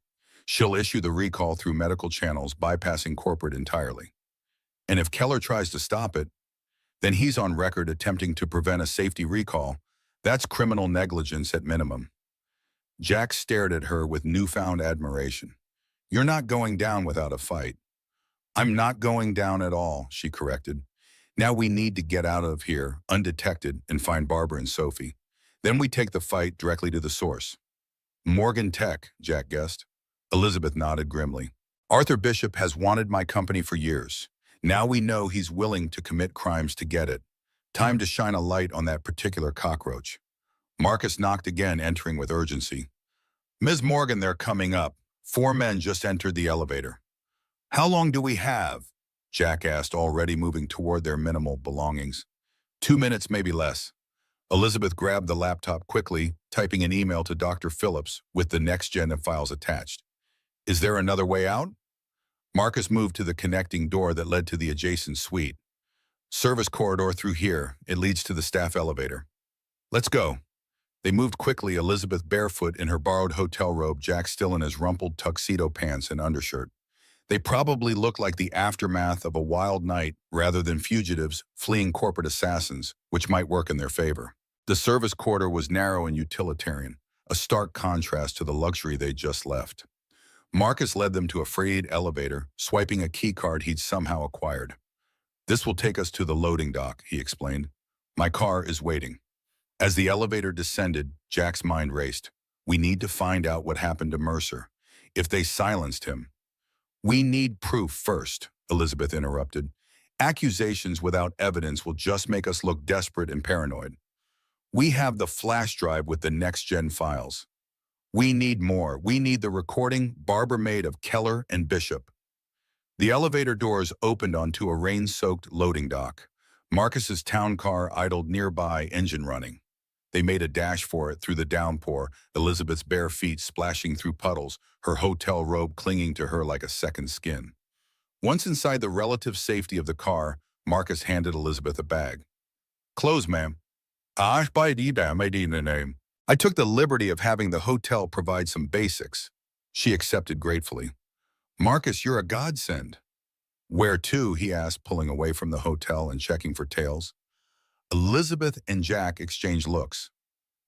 She'll issue the recall through medical channels, bypassing corporate entirely. And if Keller tries to stop it, then he's on record attempting to prevent a safety recall. That's criminal negligence at minimum. Jack stared at her with newfound admiration. You're not going down without a fight. I'm not going down at all, she corrected. Now we need to get out of here undetected and find Barbara and Sophie. Then we take the fight directly to the source. Morgan Tech, Jack guessed. Elizabeth nodded grimly. Arthur Bishop has wanted my company for years. Now we know he's willing to commit crimes to get it. Time to shine a light on that particular cockroach. Marcus knocked again, entering with urgency. Ms. Morgan, they're coming up. 4 men just entered the elevator. How long do we have? Jack asked, already moving toward their minimal belongings. 2 minutes, maybe less. Elizabeth grabbed the laptop quickly, typing an email to Dr. Phillips with the next-gen files attached. Is there another way out? Marcus moved to the connecting door that led to the adjacent suite. Service corridor through here. It leads to the staff elevator. Let's go. They moved quickly, Elizabeth barefoot in her borrowed hotel robe, Jack still in his rumpled tuxedo pants and undershirt. They probably looked like the aftermath of a wild night rather than fugitives fleeing corporate assassins, which might work in their favor. The service corridor was narrow and utilitarian, a stark contrast to the luxury they'd just left. Marcus led them to a freighted elevator, swiping a key card he'd somehow acquired. This will take us to the loading dock, he explained. My car is waiting. As the elevator descended, Jack's mind raced. We need to find out what happened to Mercer. If they silenced him. We need proof first, Elizabeth interrupted. Accusations without evidence will just make us look desperate and paranoid. We have the flash drive with the next-gen files. We need more. We need the recording Barbara made of Keller and Bishop. The elevator doors opened onto a rain-soaked loading dock. Marcus's town car idled nearby, engine running. They made a dash for it through the downpour, Elizabeth's bare feet splashing through puddles, her hotel robe clinging to her like a second skin. Once inside the relative safety of the car, Marcus handed Elizabeth a bag. Clothes, ma'am. I took the liberty of having the hotel provide some basics. She accepted gratefully. Marcus, you're a godsend. Where to? He asked, pulling away from the hotel and checking for tails. Elizabeth and Jack exchanged looks.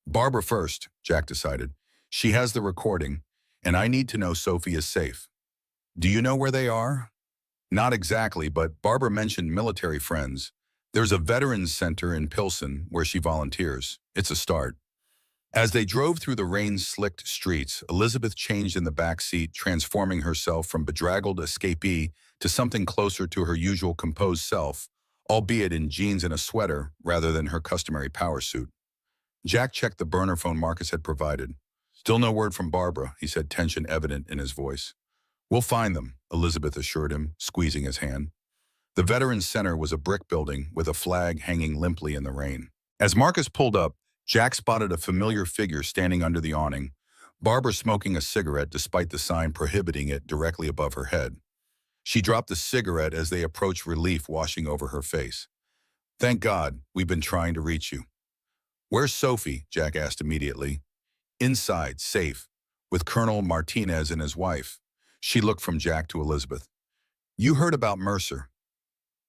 Barbara first, Jack decided. She has the recording, and I need to know Sophie is safe. Do you know where they are? Not exactly, but Barbara mentioned military friends. There's a veterans center in Pilsen where she volunteers. It's a start. As they drove through the rain-slicked streets, Elizabeth changed in the back seat, transforming herself from bedraggled escapee to something closer to her usual composed self, albeit in jeans and a sweater rather than her customary power suit. Jack checked the burner phone Marcus had provided. Still no word from Barbara, he said, tension evident in his voice. We'll find them, Elizabeth assured him, squeezing his hand. The Veterans Center was a brick building with a flag hanging limply in the rain. As Marcus pulled up, Jack spotted a familiar figure standing under the awning, Barbara smoking a cigarette despite the sign prohibiting it directly above her head. She dropped the cigarette as they approached, relief washing over her face. Thank God, we've been trying to reach you. Where's Sophie? Jack asked immediately. Inside, safe, with Colonel Martinez and his wife. She looked from Jack to Elizabeth. You heard about Mercer.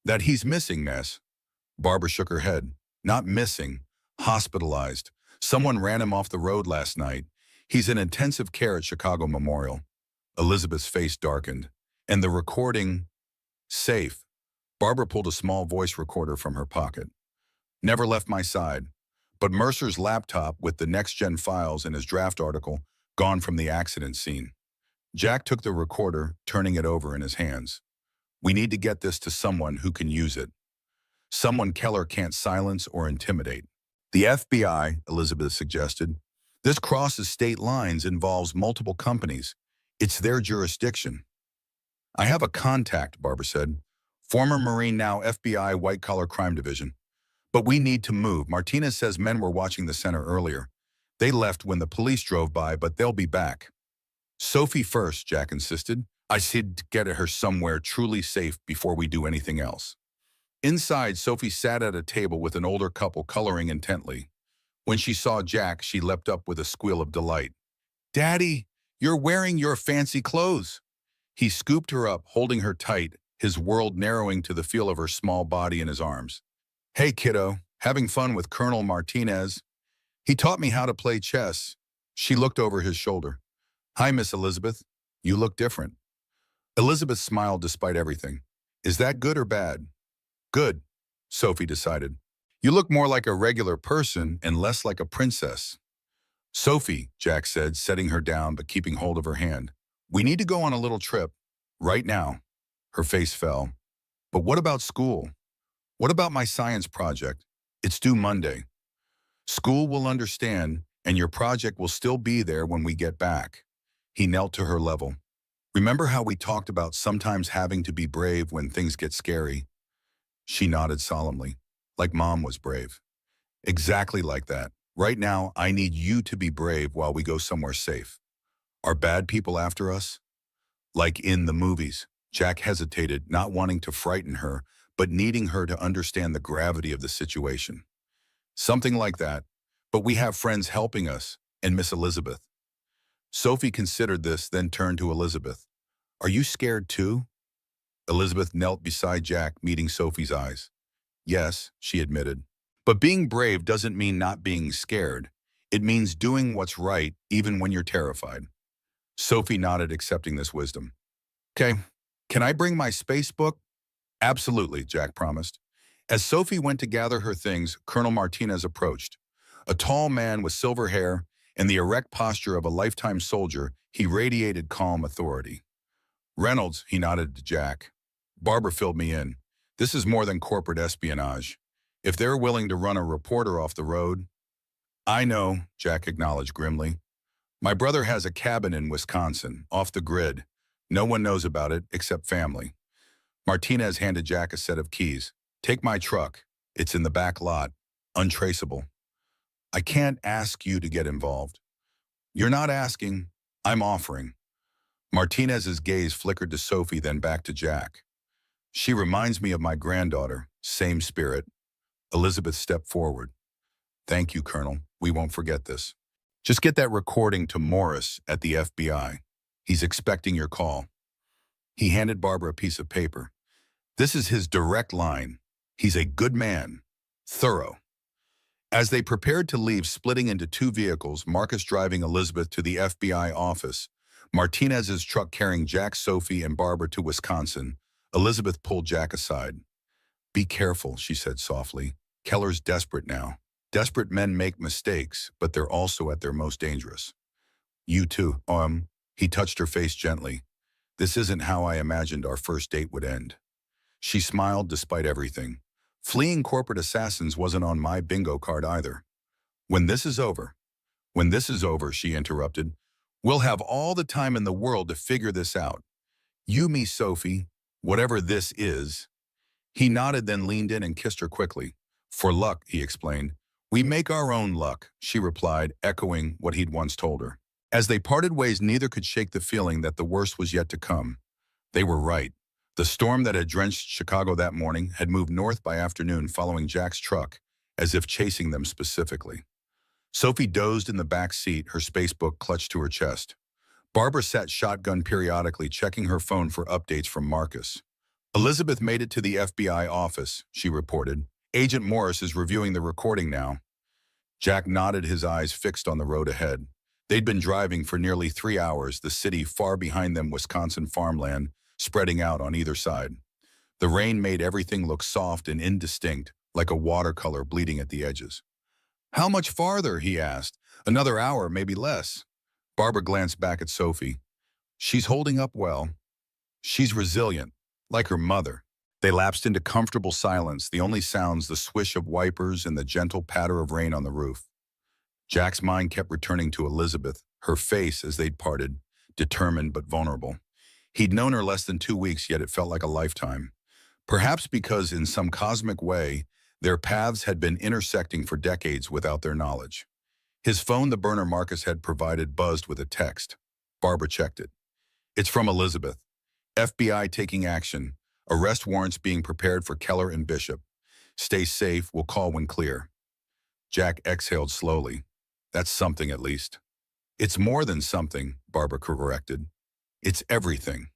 That he's missing, Ness. Barbara shook her head. Not missing, hospitalized. Someone ran him off the road last night. He's in intensive care at Chicago Memorial. Elizabeth's face darkened. And the recording, safe. Barbara pulled a small voice recorder from her pocket. Never left my side. But Mercer's laptop with the next-gen files and his draft article gone from the accident scene. Jack took the recorder, turning it over in his hands. We need to get this to someone who can use it. Someone Keller can't silence or intimidate. The FBI, Elizabeth suggested. This crosses state lines, involves multiple companies. It's their jurisdiction. I have a contact, Barbara said. Former Marine, now FBI White-Collar Crime Division. But we need to move. Martinez says men were watching the center earlier. They left when the police drove by, but they'll be back. Sophie first, Jack insisted. I said to get her somewhere truly safe before we do anything else. Inside, Sophie sat at a table with an older couple coloring intently. When she saw Jack, she leapt up with a squeal of delight. Daddy, you're wearing your fancy clothes. He scooped her up, holding her tight, his world narrowing to the feel of her small body in his arms. Hey, kiddo, having fun with Colonel Martinez? He taught me how to play chess. She looked over his shoulder. Hi, Miss Elizabeth. You look different. Elizabeth smiled despite everything. Is that good or bad? Good, Sophie decided. You look more like a regular person and less like a princess. Sophie, Jack said, setting her down but keeping hold of her hand. We need to go on a little trip. Right now. Her face fell. But what about school? What about my science project? It's due Monday. School will understand, and your project will still be there when we get back. He knelt to her level. Remember how we talked about sometimes having to be brave when things get scary? She nodded solemnly, like Mom was brave. Exactly like that. Right now, I need you to be brave while we go somewhere safe. Are bad people after us? Like in the movies. Jack hesitated, not wanting to frighten her, but needing her to understand the gravity of the situation. Something like that. But we have friends helping us, and Miss Elizabeth. Sophie considered this, then turned to Elizabeth. Are you scared too? Elizabeth knelt beside Jack, meeting Sophie's eyes. Yes, she admitted. But being brave doesn't mean not being scared. It means doing what's right, even when you're terrified. Sophie nodded, accepting this wisdom. Okay, can I bring my space book? Absolutely, Jack promised. As Sophie went to gather her things, Colonel Martinez approached. A tall man with silver hair and the erect posture of a lifetime soldier, he radiated calm authority. Reynolds, he nodded to Jack. Barbara filled me in. This is more than corporate espionage. If they're willing to run a reporter off the road... I know, Jack acknowledged grimly. My brother has a cabin in Wisconsin, off the grid. No one knows about it except family. Martinez handed Jack a set of keys. Take my truck. It's in the back lot. Untraceable. I can't ask you to get involved. You're not asking. I'm offering. Martinez's gaze flickered to Sophie, then back to Jack. She reminds me of my granddaughter. Same spirit. Elizabeth stepped forward. Thank you, Colonel. We won't forget this. Just get that recording to Morris at the FBI. He's expecting your call. He handed Barbara a piece of paper. This is his direct line. He's a good man. Thorough. As they prepared to leave, splitting into two vehicles, Marcus driving Elizabeth to the FBI office, Martinez's truck carrying Jack, Sophie, and Barbara to Wisconsin, Elizabeth pulled Jack aside. Be careful, she said softly. Keller's desperate now. Desperate men make mistakes, but they're also at their most dangerous. You too, he touched her face gently. This isn't how I imagined our first date would end. She smiled despite everything. Fleeing corporate assassins wasn't on my bingo card either. When this is over, she interrupted, we'll have all the time in the world to figure this out. You, me, Sophie, whatever this is. He nodded, then leaned in and kissed her quickly. For luck, he explained. We make our own luck, she replied, echoing what he'd once told her. As they parted ways, neither could shake the feeling that the worst was yet to come. They were right. The storm that had drenched Chicago that morning had moved north by afternoon, following Jack's truck, as if chasing them specifically. Sophie dozed in the back seat, her spacebook clutched to her chest. Barbara sat shotgun periodically, checking her phone for updates from Marcus. Elizabeth made it to the FBI office, she reported. Agent Morris is reviewing the recording now. Jack nodded, his eyes fixed on the road ahead. They'd been driving for nearly 3 hours, the city far behind them, Wisconsin farmland, spreading out on either side. The rain made everything look soft and indistinct, like a watercolor bleeding at the edges. How much farther, he asked. Another hour, maybe less. Barbara glanced back at Sophie. She's holding up well. She's resilient, like her mother. They lapsed into comfortable silence, the only sounds the swish of wipers and the gentle patter of rain on the roof. Jack's mind kept returning to Elizabeth, her face as they'd parted, determined but vulnerable. He'd known her less than 2 weeks, yet it felt like a lifetime. Perhaps because in some cosmic way, their paths had been intersecting for decades without their knowledge. His phone, the burner Marcus had provided, buzzed with a text. Barbara checked it. It's from Elizabeth. FBI taking action. Arrest warrants being prepared for Keller and Bishop. Stay safe, we'll call when clear. Jack exhaled slowly. That's something, at least. It's more than something, Barbara corrected. It's everything.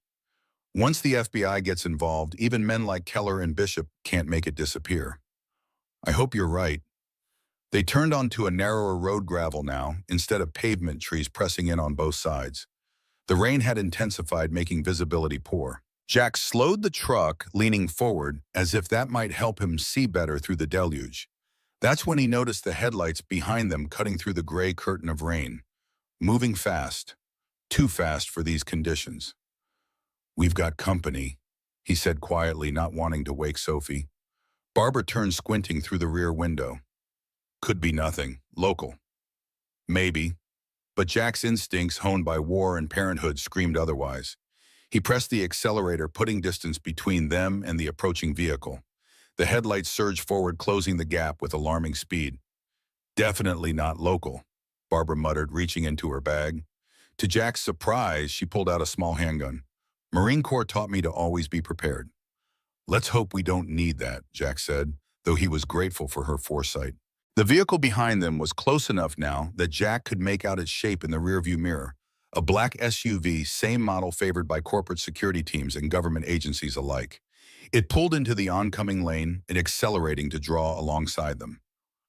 Once the FBI gets involved, even men like Keller and Bishop can't make it disappear. I hope you're right. They turned onto a narrower road, gravel now, instead of pavement, trees pressing in on both sides. The rain had intensified, making visibility poor. Jack slowed the truck, leaning forward, as if that might help him see better through the deluge. That's when he noticed the headlights behind them cutting through the gray curtain of rain. Moving fast. Too fast for these conditions. We've got company, he said quietly, not wanting to wake Sophie. Barbara turned, squinting through the rear window. Could be nothing. Local. Maybe. But Jack's instincts, honed by war and parenthood, screamed otherwise. He pressed the accelerator, putting distance between them and the approaching vehicle. The headlights surged forward, closing the gap with alarming speed. Definitely not local, Barbara muttered, reaching into her bag. To Jack's surprise, she pulled out a small handgun. Marine Corps taught me to always be prepared. Let's hope we don't need that, Jack said, though he was grateful for her foresight. The vehicle behind them was close enough now that Jack could make out its shape in the rearview mirror. A black SUV, same model favored by corporate security teams and government agencies alike. It pulled into the oncoming lane and accelerating to draw alongside them.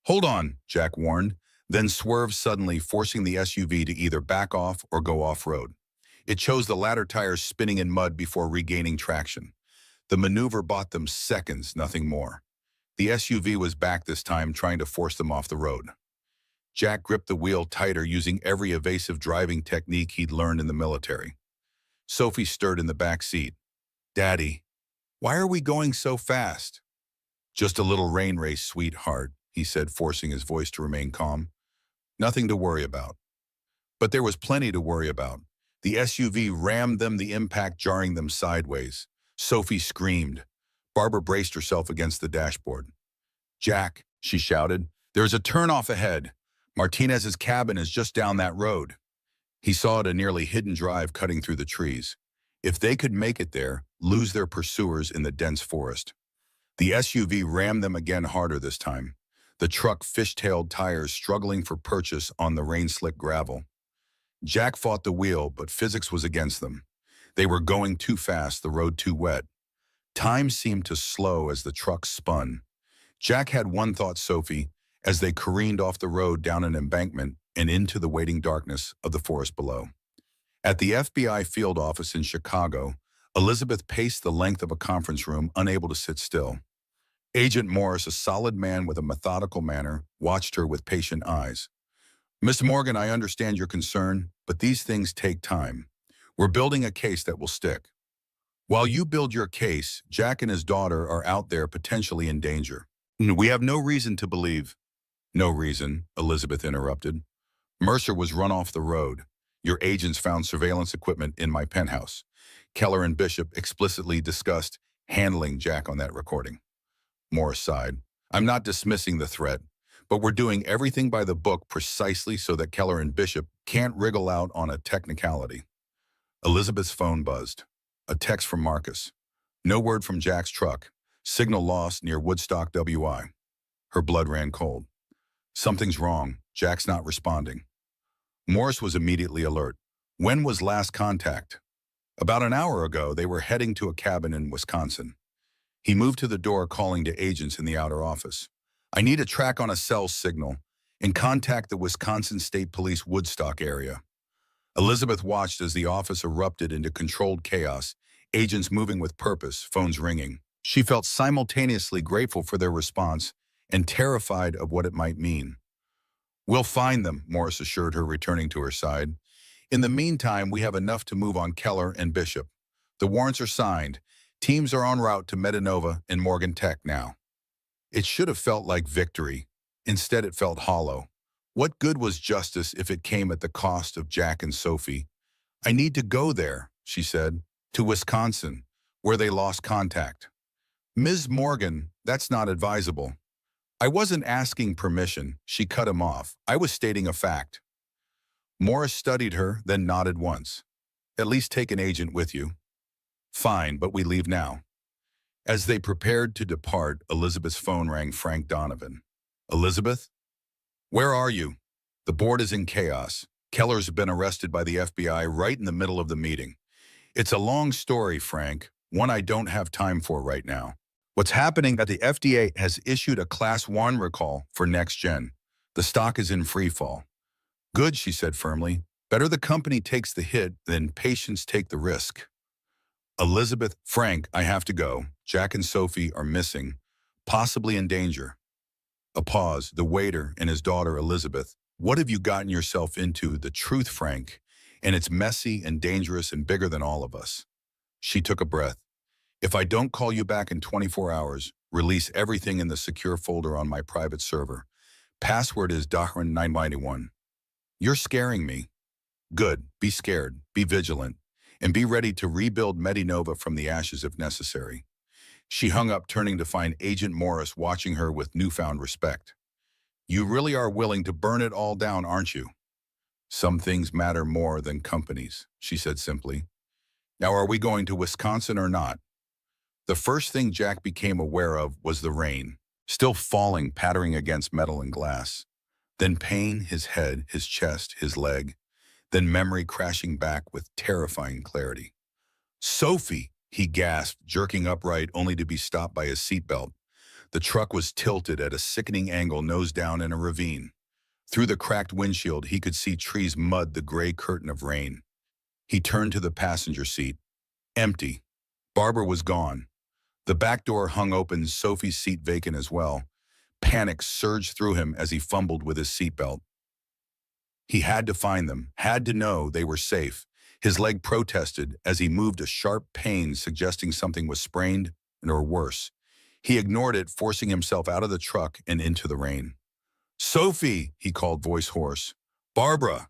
Hold on, Jack warned, then swerved suddenly, forcing the SUV to either back off or go off-road. It chose the latter, tires spinning in mud before regaining traction. The maneuver bought them seconds, nothing more. The SUV was back this time, trying to force them off the road. Jack gripped the wheel tighter, using every evasive driving technique he'd learned in the military. Sophie stirred in the back seat. Daddy, why are we going so fast? Just a little rain race, sweetheart, he said, forcing his voice to remain calm. Nothing to worry about. But there was plenty to worry about. The SUV rammed them, the impact jarring them sideways. Sophie screamed. Barbara braced herself against the dashboard. Jack, she shouted, there's a turnoff ahead. Martinez's cabin is just down that road. He saw it, a nearly hidden drive cutting through the trees. If they could make it there, lose their pursuers in the dense forest. The SUV rammed them again, harder this time. The truck fishtailed, tires struggling for purchase on the rain-slick gravel. Jack fought the wheel, but physics was against them. They were going too fast, the road too wet. Time seemed to slow as the truck spun. Jack had one thought, Sophie, as they careened off the road, down an embankment and into the waiting darkness of the forest below. At the FBI field office in Chicago, Elizabeth paced the length of a conference room, unable to sit still. Agent Morris, a solid man with a methodical manner, watched her with patient eyes. Miss Morgan, I understand your concern, but these things take time. We're building a case that will stick. While you build your case, Jack and his daughter are out there potentially in danger. We have no reason to believe. No reason, Elizabeth interrupted. Mercer was run off the road. Your agents found surveillance equipment in my penthouse. Keller and Bishop explicitly discussed handling Jack on that recording. Morris sighed. I'm not dismissing the threat, but we're doing everything by the book precisely so that Keller and Bishop can't wriggle out on a technicality. Elizabeth's phone buzzed. A text from Marcus. No word from Jack's truck. Signal lost near Woodstock, WI. Her blood ran cold. Something's wrong. Jack's not responding. Morris was immediately alert. When was last contact? About an hour ago, they were heading to a cabin in Wisconsin. He moved to the door, calling to agents in the outer office. I need a track on a cell signal and contact the Wisconsin State Police Woodstock area. Elizabeth watched as the office erupted into controlled chaos, agents moving with purpose, phones ringing. She felt simultaneously grateful for their response and terrified of what it might mean. We'll find them, Morris assured her, returning to her side. In the meantime, we have enough to move on Keller and Bishop. The warrants are signed. Teams are en route to Metanova and Morgan Tech now. It should have felt like victory. Instead, it felt hollow. What good was justice if it came at the cost of Jack and Sophie? I need to go there, she said, to Wisconsin, where they lost contact. Ms. Morgan, that's not advisable. I wasn't asking permission, she cut him off. I was stating a fact. Morris studied her, then nodded once. At least take an agent with you. Fine, but we leave now. As they prepared to depart, Elizabeth's phone rang. Frank Donovan. Elizabeth? Where are you? The board is in chaos. Keller's been arrested by the FBI right in the middle of the meeting. It's a long story, Frank, one I don't have time for right now. What's happening is that the FDA has issued a Class 1 recall for Next Gen. The stock is in free fall. Good, she said firmly. Better the company takes the hit than patients take the risk. Elizabeth, Frank, I have to go. Jack and Sophie are missing, possibly in danger. A pause, the waiter and his daughter Elizabeth. What have you gotten yourself into? The truth, Frank, and it's messy and dangerous and bigger than all of us. She took a breath. If I don't call you back in 24 hours, release everything in the secure folder on my private server. Password is Dahran991. You're scaring me. Good, be scared, be vigilant, and be ready to rebuild Metanova from the ashes if necessary. She hung up, turning to find Agent Morris watching her with newfound respect. You really are willing to burn it all down, aren't you? Some things matter more than companies, she said simply. Now, are we going to Wisconsin or not? The first thing Jack became aware of was the rain, still falling, pattering against metal and glass. Then pain, his head, his chest, his leg. Then memory crashing back with terrifying clarity. Sophie, he gasped, jerking upright only to be stopped by his seatbelt. The truck was tilted at a sickening angle, nose down in a ravine. Through the cracked windshield, he could see trees mud the gray curtain of rain. He turned to the passenger seat. Empty. Barbara was gone. The back door hung open, Sophie's seat vacant as well. Panic surged through him as he fumbled with his seatbelt. He had to find them, had to know they were safe. His leg protested as he moved, a sharp pain suggesting something was sprained or worse. He ignored it, forcing himself out of the truck and into the rain. Sophie, he called, voice hoarse. Barbara.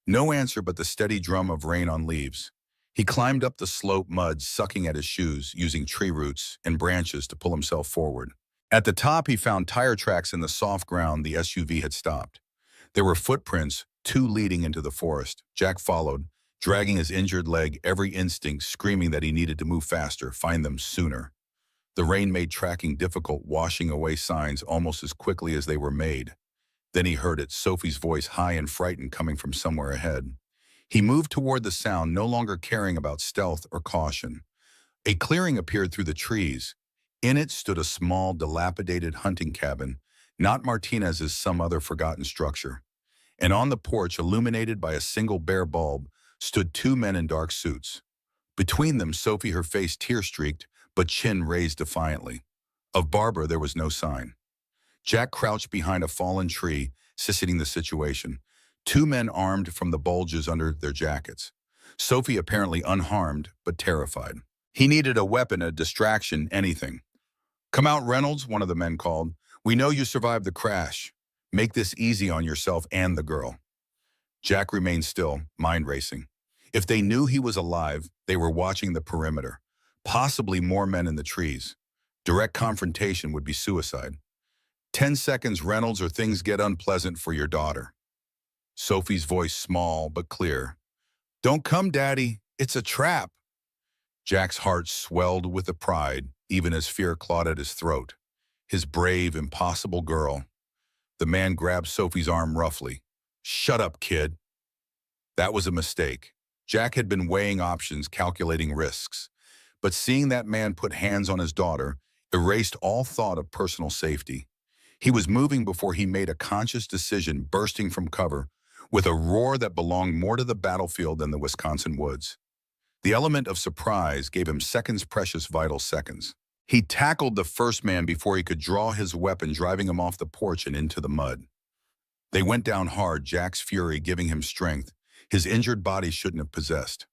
No answer but the steady drum of rain on leaves. He climbed up the slope, mud sucking at his shoes, using tree roots and branches to pull himself forward. At the top, he found tire tracks in the soft ground the SUV had stopped. There were footprints, 2 leading into the forest. Jack followed, dragging his injured leg, every instinct screaming that he needed to move faster, find them sooner. The rain made tracking difficult, washing away signs almost as quickly as they were made. Then he heard it, Sophie's voice, high and frightened, coming from somewhere ahead. He moved toward the sound, no longer caring about stealth or caution. A clearing appeared through the trees. In it stood a small, dilapidated hunting cabin, not Martinez's, some other forgotten structure. And on the porch, illuminated by a single bare bulb, stood 2 men in dark suits. Between them, Sophie, her face tear-streaked, but chin raised defiantly. Of Barbara, there was no sign. Jack crouched behind a fallen tree, assessing the situation. 2 men armed from the bulges under their jackets. Sophie apparently unharmed, but terrified. He needed a weapon, a distraction, anything. Come out, Reynolds, one of the men called. We know you survived the crash. Make this easy on yourself and the girl. Jack remained still, mind racing. If they knew he was alive, they were watching the perimeter, possibly more men in the trees. Direct confrontation would be suicide. 10 seconds, Reynolds, or things get unpleasant for your daughter. Sophie's voice small but clear. Don't come, Daddy. It's a trap. Jack's heart swelled with the pride, even as fear clawed at his throat. His brave, impossible girl. The man grabbed Sophie's arm roughly. Shut up, kid. That was a mistake. Jack had been weighing options, calculating risks. But seeing that man put hands on his daughter erased all thought of personal safety. He was moving before he made a conscious decision, bursting from cover, with a roar that belonged more to the battlefield than the Wisconsin woods. The element of surprise gave him seconds, precious, vital seconds. He tackled the first man before he could draw his weapon, driving him off the porch and into the mud. They went down hard, Jack's fury giving him strength his injured body shouldn't have possessed.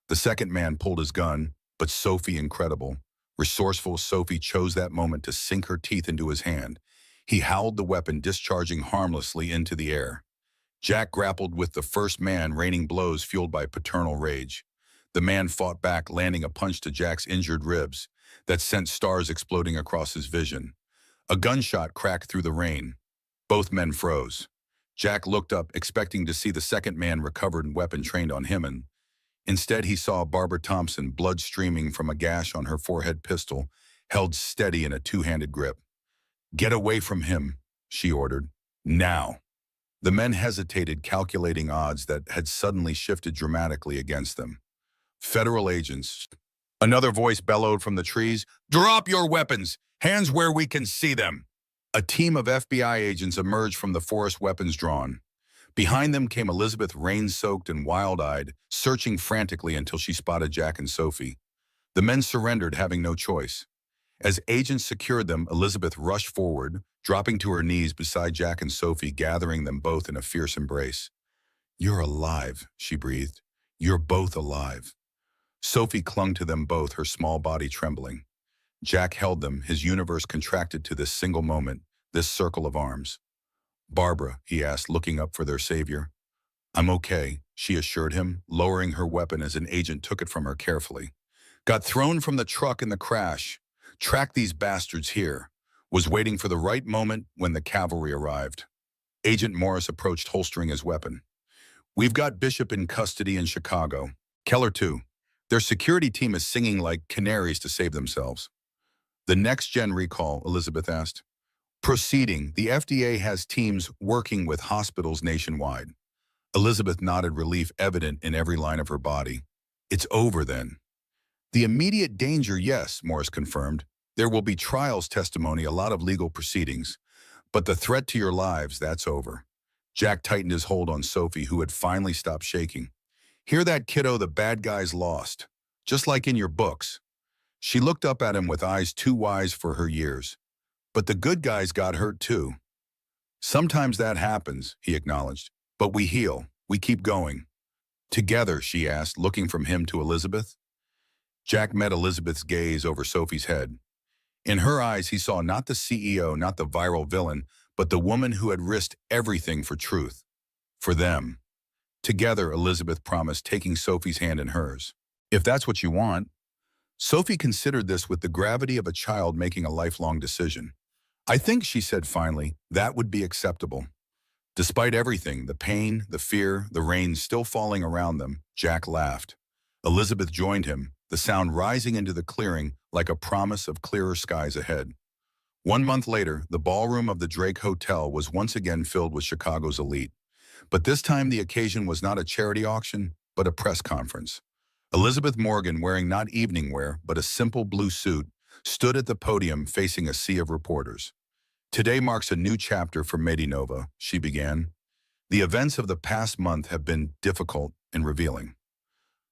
The second man pulled his gun, but Sophie, incredible, resourceful Sophie, chose that moment to sink her teeth into his hand. He howled the weapon, discharging harmlessly into the air. Jack grappled with the first man, raining blows fueled by paternal rage. The man fought back, landing a punch to Jack's injured ribs that sent stars exploding across his vision. A gunshot cracked through the rain. Both men froze. Jack looked up, expecting to see the second man recovered and weapon trained on him, and instead he saw Barbara Thompson, blood streaming from a gash on her forehead, pistol held steady in a two-handed grip. Get away from him, she ordered. Now. The men hesitated, calculating odds that had suddenly shifted dramatically against them. Federal agents. Another voice bellowed from the trees. Drop your weapons! Hands where we can see them! A team of FBI agents emerged from the forest, weapons drawn. Behind them came Elizabeth, rain-soaked and wild-eyed, searching frantically until she spotted Jack and Sophie. The men surrendered, having no choice. As agents secured them, Elizabeth rushed forward, dropping to her knees beside Jack and Sophie, gathering them both in a fierce embrace. You're alive, she breathed. You're both alive. Sophie clung to them both, her small body trembling. Jack held them, his universe contracted to this single moment, this circle of arms. Barbara, he asked, looking up for their savior. I'm okay, she assured him, lowering her weapon as an agent took it from her carefully. Got thrown from the truck in the crash. Tracked these bastards here. Was waiting for the right moment when the cavalry arrived. Agent Morris approached, holstering his weapon. We've got Bishop in custody in Chicago. Keller too. Their security team is singing like canaries to save themselves. The next-gen recall, Elizabeth asked. Proceeding, the FDA has teams working with hospitals nationwide. Elizabeth nodded, relief evident in every line of her body. It's over then. The immediate danger, yes, Morris confirmed. There will be trials, testimony, a lot of legal proceedings. But the threat to your lives, that's over. Jack tightened his hold on Sophie, who had finally stopped shaking. Hear that, kiddo? The bad guys lost. Just like in your books. She looked up at him with eyes too wise for her years. But the good guys got hurt too. Sometimes that happens, he acknowledged. But we heal. We keep going. Together, she asked, looking from him to Elizabeth. Jack met Elizabeth's gaze over Sophie's head. In her eyes, he saw not the CEO, not the viral villain, but the woman who had risked everything for truth. For them. Together, Elizabeth promised, taking Sophie's hand in hers. If that's what you want. Sophie considered this with the gravity of a child making a lifelong decision. I think, she said finally, that would be acceptable. Despite everything, the pain, the fear, the rain still falling around them, Jack laughed. Elizabeth joined him, the sound rising into the clearing like a promise of clearer skies ahead. 1 month later, the ballroom of the Drake Hotel was once again filled with Chicago's elite. But this time the occasion was not a charity auction, but a press conference. Elizabeth Morgan, wearing not evening wear, but a simple blue suit, stood at the podium facing a sea of reporters. Today marks a new chapter for Medinova, she began. The events of the past month have been difficult and revealing.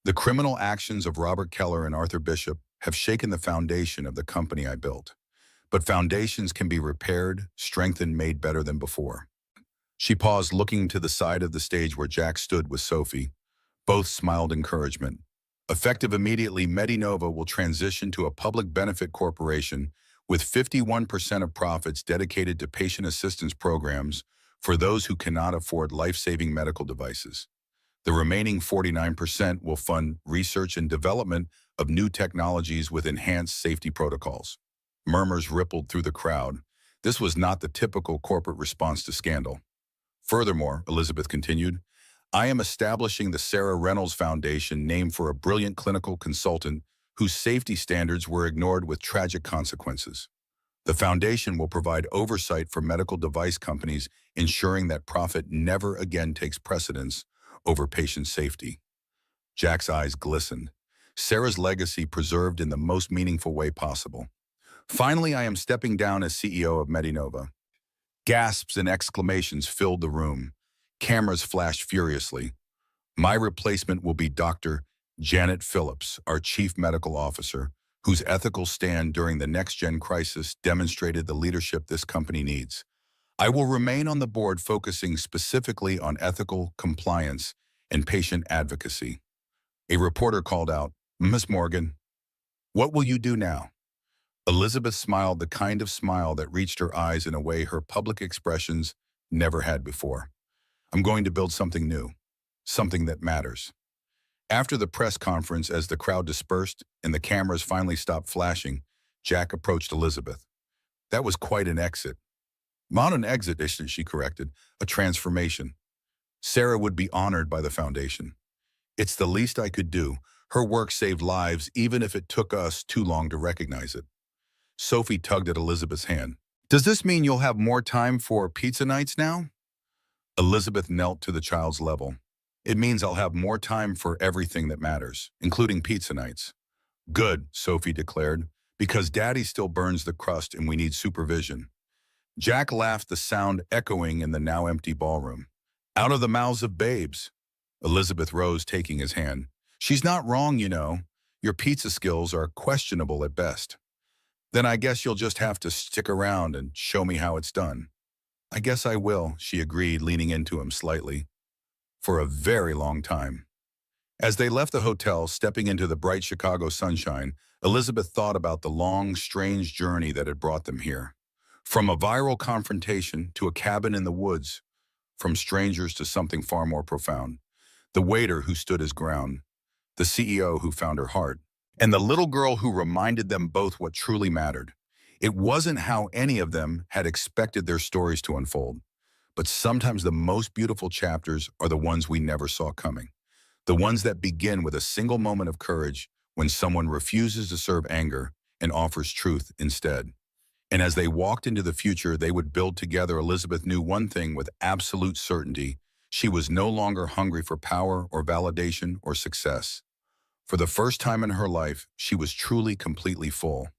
The criminal actions of Robert Keller and Arthur Bishop have shaken the foundation of the company I built. But foundations can be repaired, strengthened, made better than before. She paused, looking to the side of the stage where Jack stood with Sophie. Both smiled encouragement. Effective immediately, Medinova will transition to a public benefit corporation with 51% of profits dedicated to patient assistance programs for those who cannot afford life-saving medical devices. The remaining 49% will fund research and development of new technologies with enhanced safety protocols. Murmurs rippled through the crowd. This was not the typical corporate response to scandal. Furthermore, Elizabeth continued, I am establishing the Sarah Reynolds Foundation, named for a brilliant clinical consultant whose safety standards were ignored with tragic consequences. The foundation will provide oversight for medical device companies, ensuring that profit never again takes precedence over patient safety. Jack's eyes glistened. Sarah's legacy preserved in the most meaningful way possible. Finally, I am stepping down as CEO of Medinova. Gasps and exclamations filled the room. Cameras flashed furiously. My replacement will be Dr. Janet Phillips, our Chief Medical Officer, whose ethical stand during the next-gen crisis demonstrated the leadership this company needs. I will remain on the board, focusing specifically on ethical compliance and patient advocacy. A reporter called out, Miss Morgan, what will you do now? Elizabeth smiled, the kind of smile that reached her eyes in a way her public expressions never had before. I'm going to build something new, something that matters. After the press conference, as the crowd dispersed and the cameras finally stopped flashing, Jack approached Elizabeth. That was quite an exit. Not an exit, she corrected, a transformation. Sarah would be honored by the foundation. It's the least I could do. Her work saved lives, even if it took us too long to recognize it. Sophie tugged at Elizabeth's hand. Does this mean you'll have more time for pizza nights now? Elizabeth knelt to the child's level. It means I'll have more time for everything that matters, including pizza nights. Good, Sophie declared, because Daddy still burns the crust and we need supervision. Jack laughed, the sound echoing in the now empty ballroom. Out of the mouths of babes. Elizabeth rose, taking his hand. She's not wrong, you know. Your pizza skills are questionable at best. Then I guess you'll just have to stick around and show me how it's done. I guess I will, she agreed, leaning into him slightly. For a very long time. As they left the hotel, stepping into the bright Chicago sunshine, Elizabeth thought about the long, strange journey that had brought them here. From a viral confrontation to a cabin in the woods, from strangers to something far more profound. The waiter who stood his ground, the CEO who found her heart, and the little girl who reminded them both what truly mattered. It wasn't how any of them had expected their stories to unfold, but sometimes the most beautiful chapters are the ones we never saw coming. The ones that begin with a single moment of courage when someone refuses to serve anger and offers truth instead. And as they walked into the future they would build together, Elizabeth knew one thing with absolute certainty. She was no longer hungry for power or validation or success. For the first time in her life, she was truly, completely full.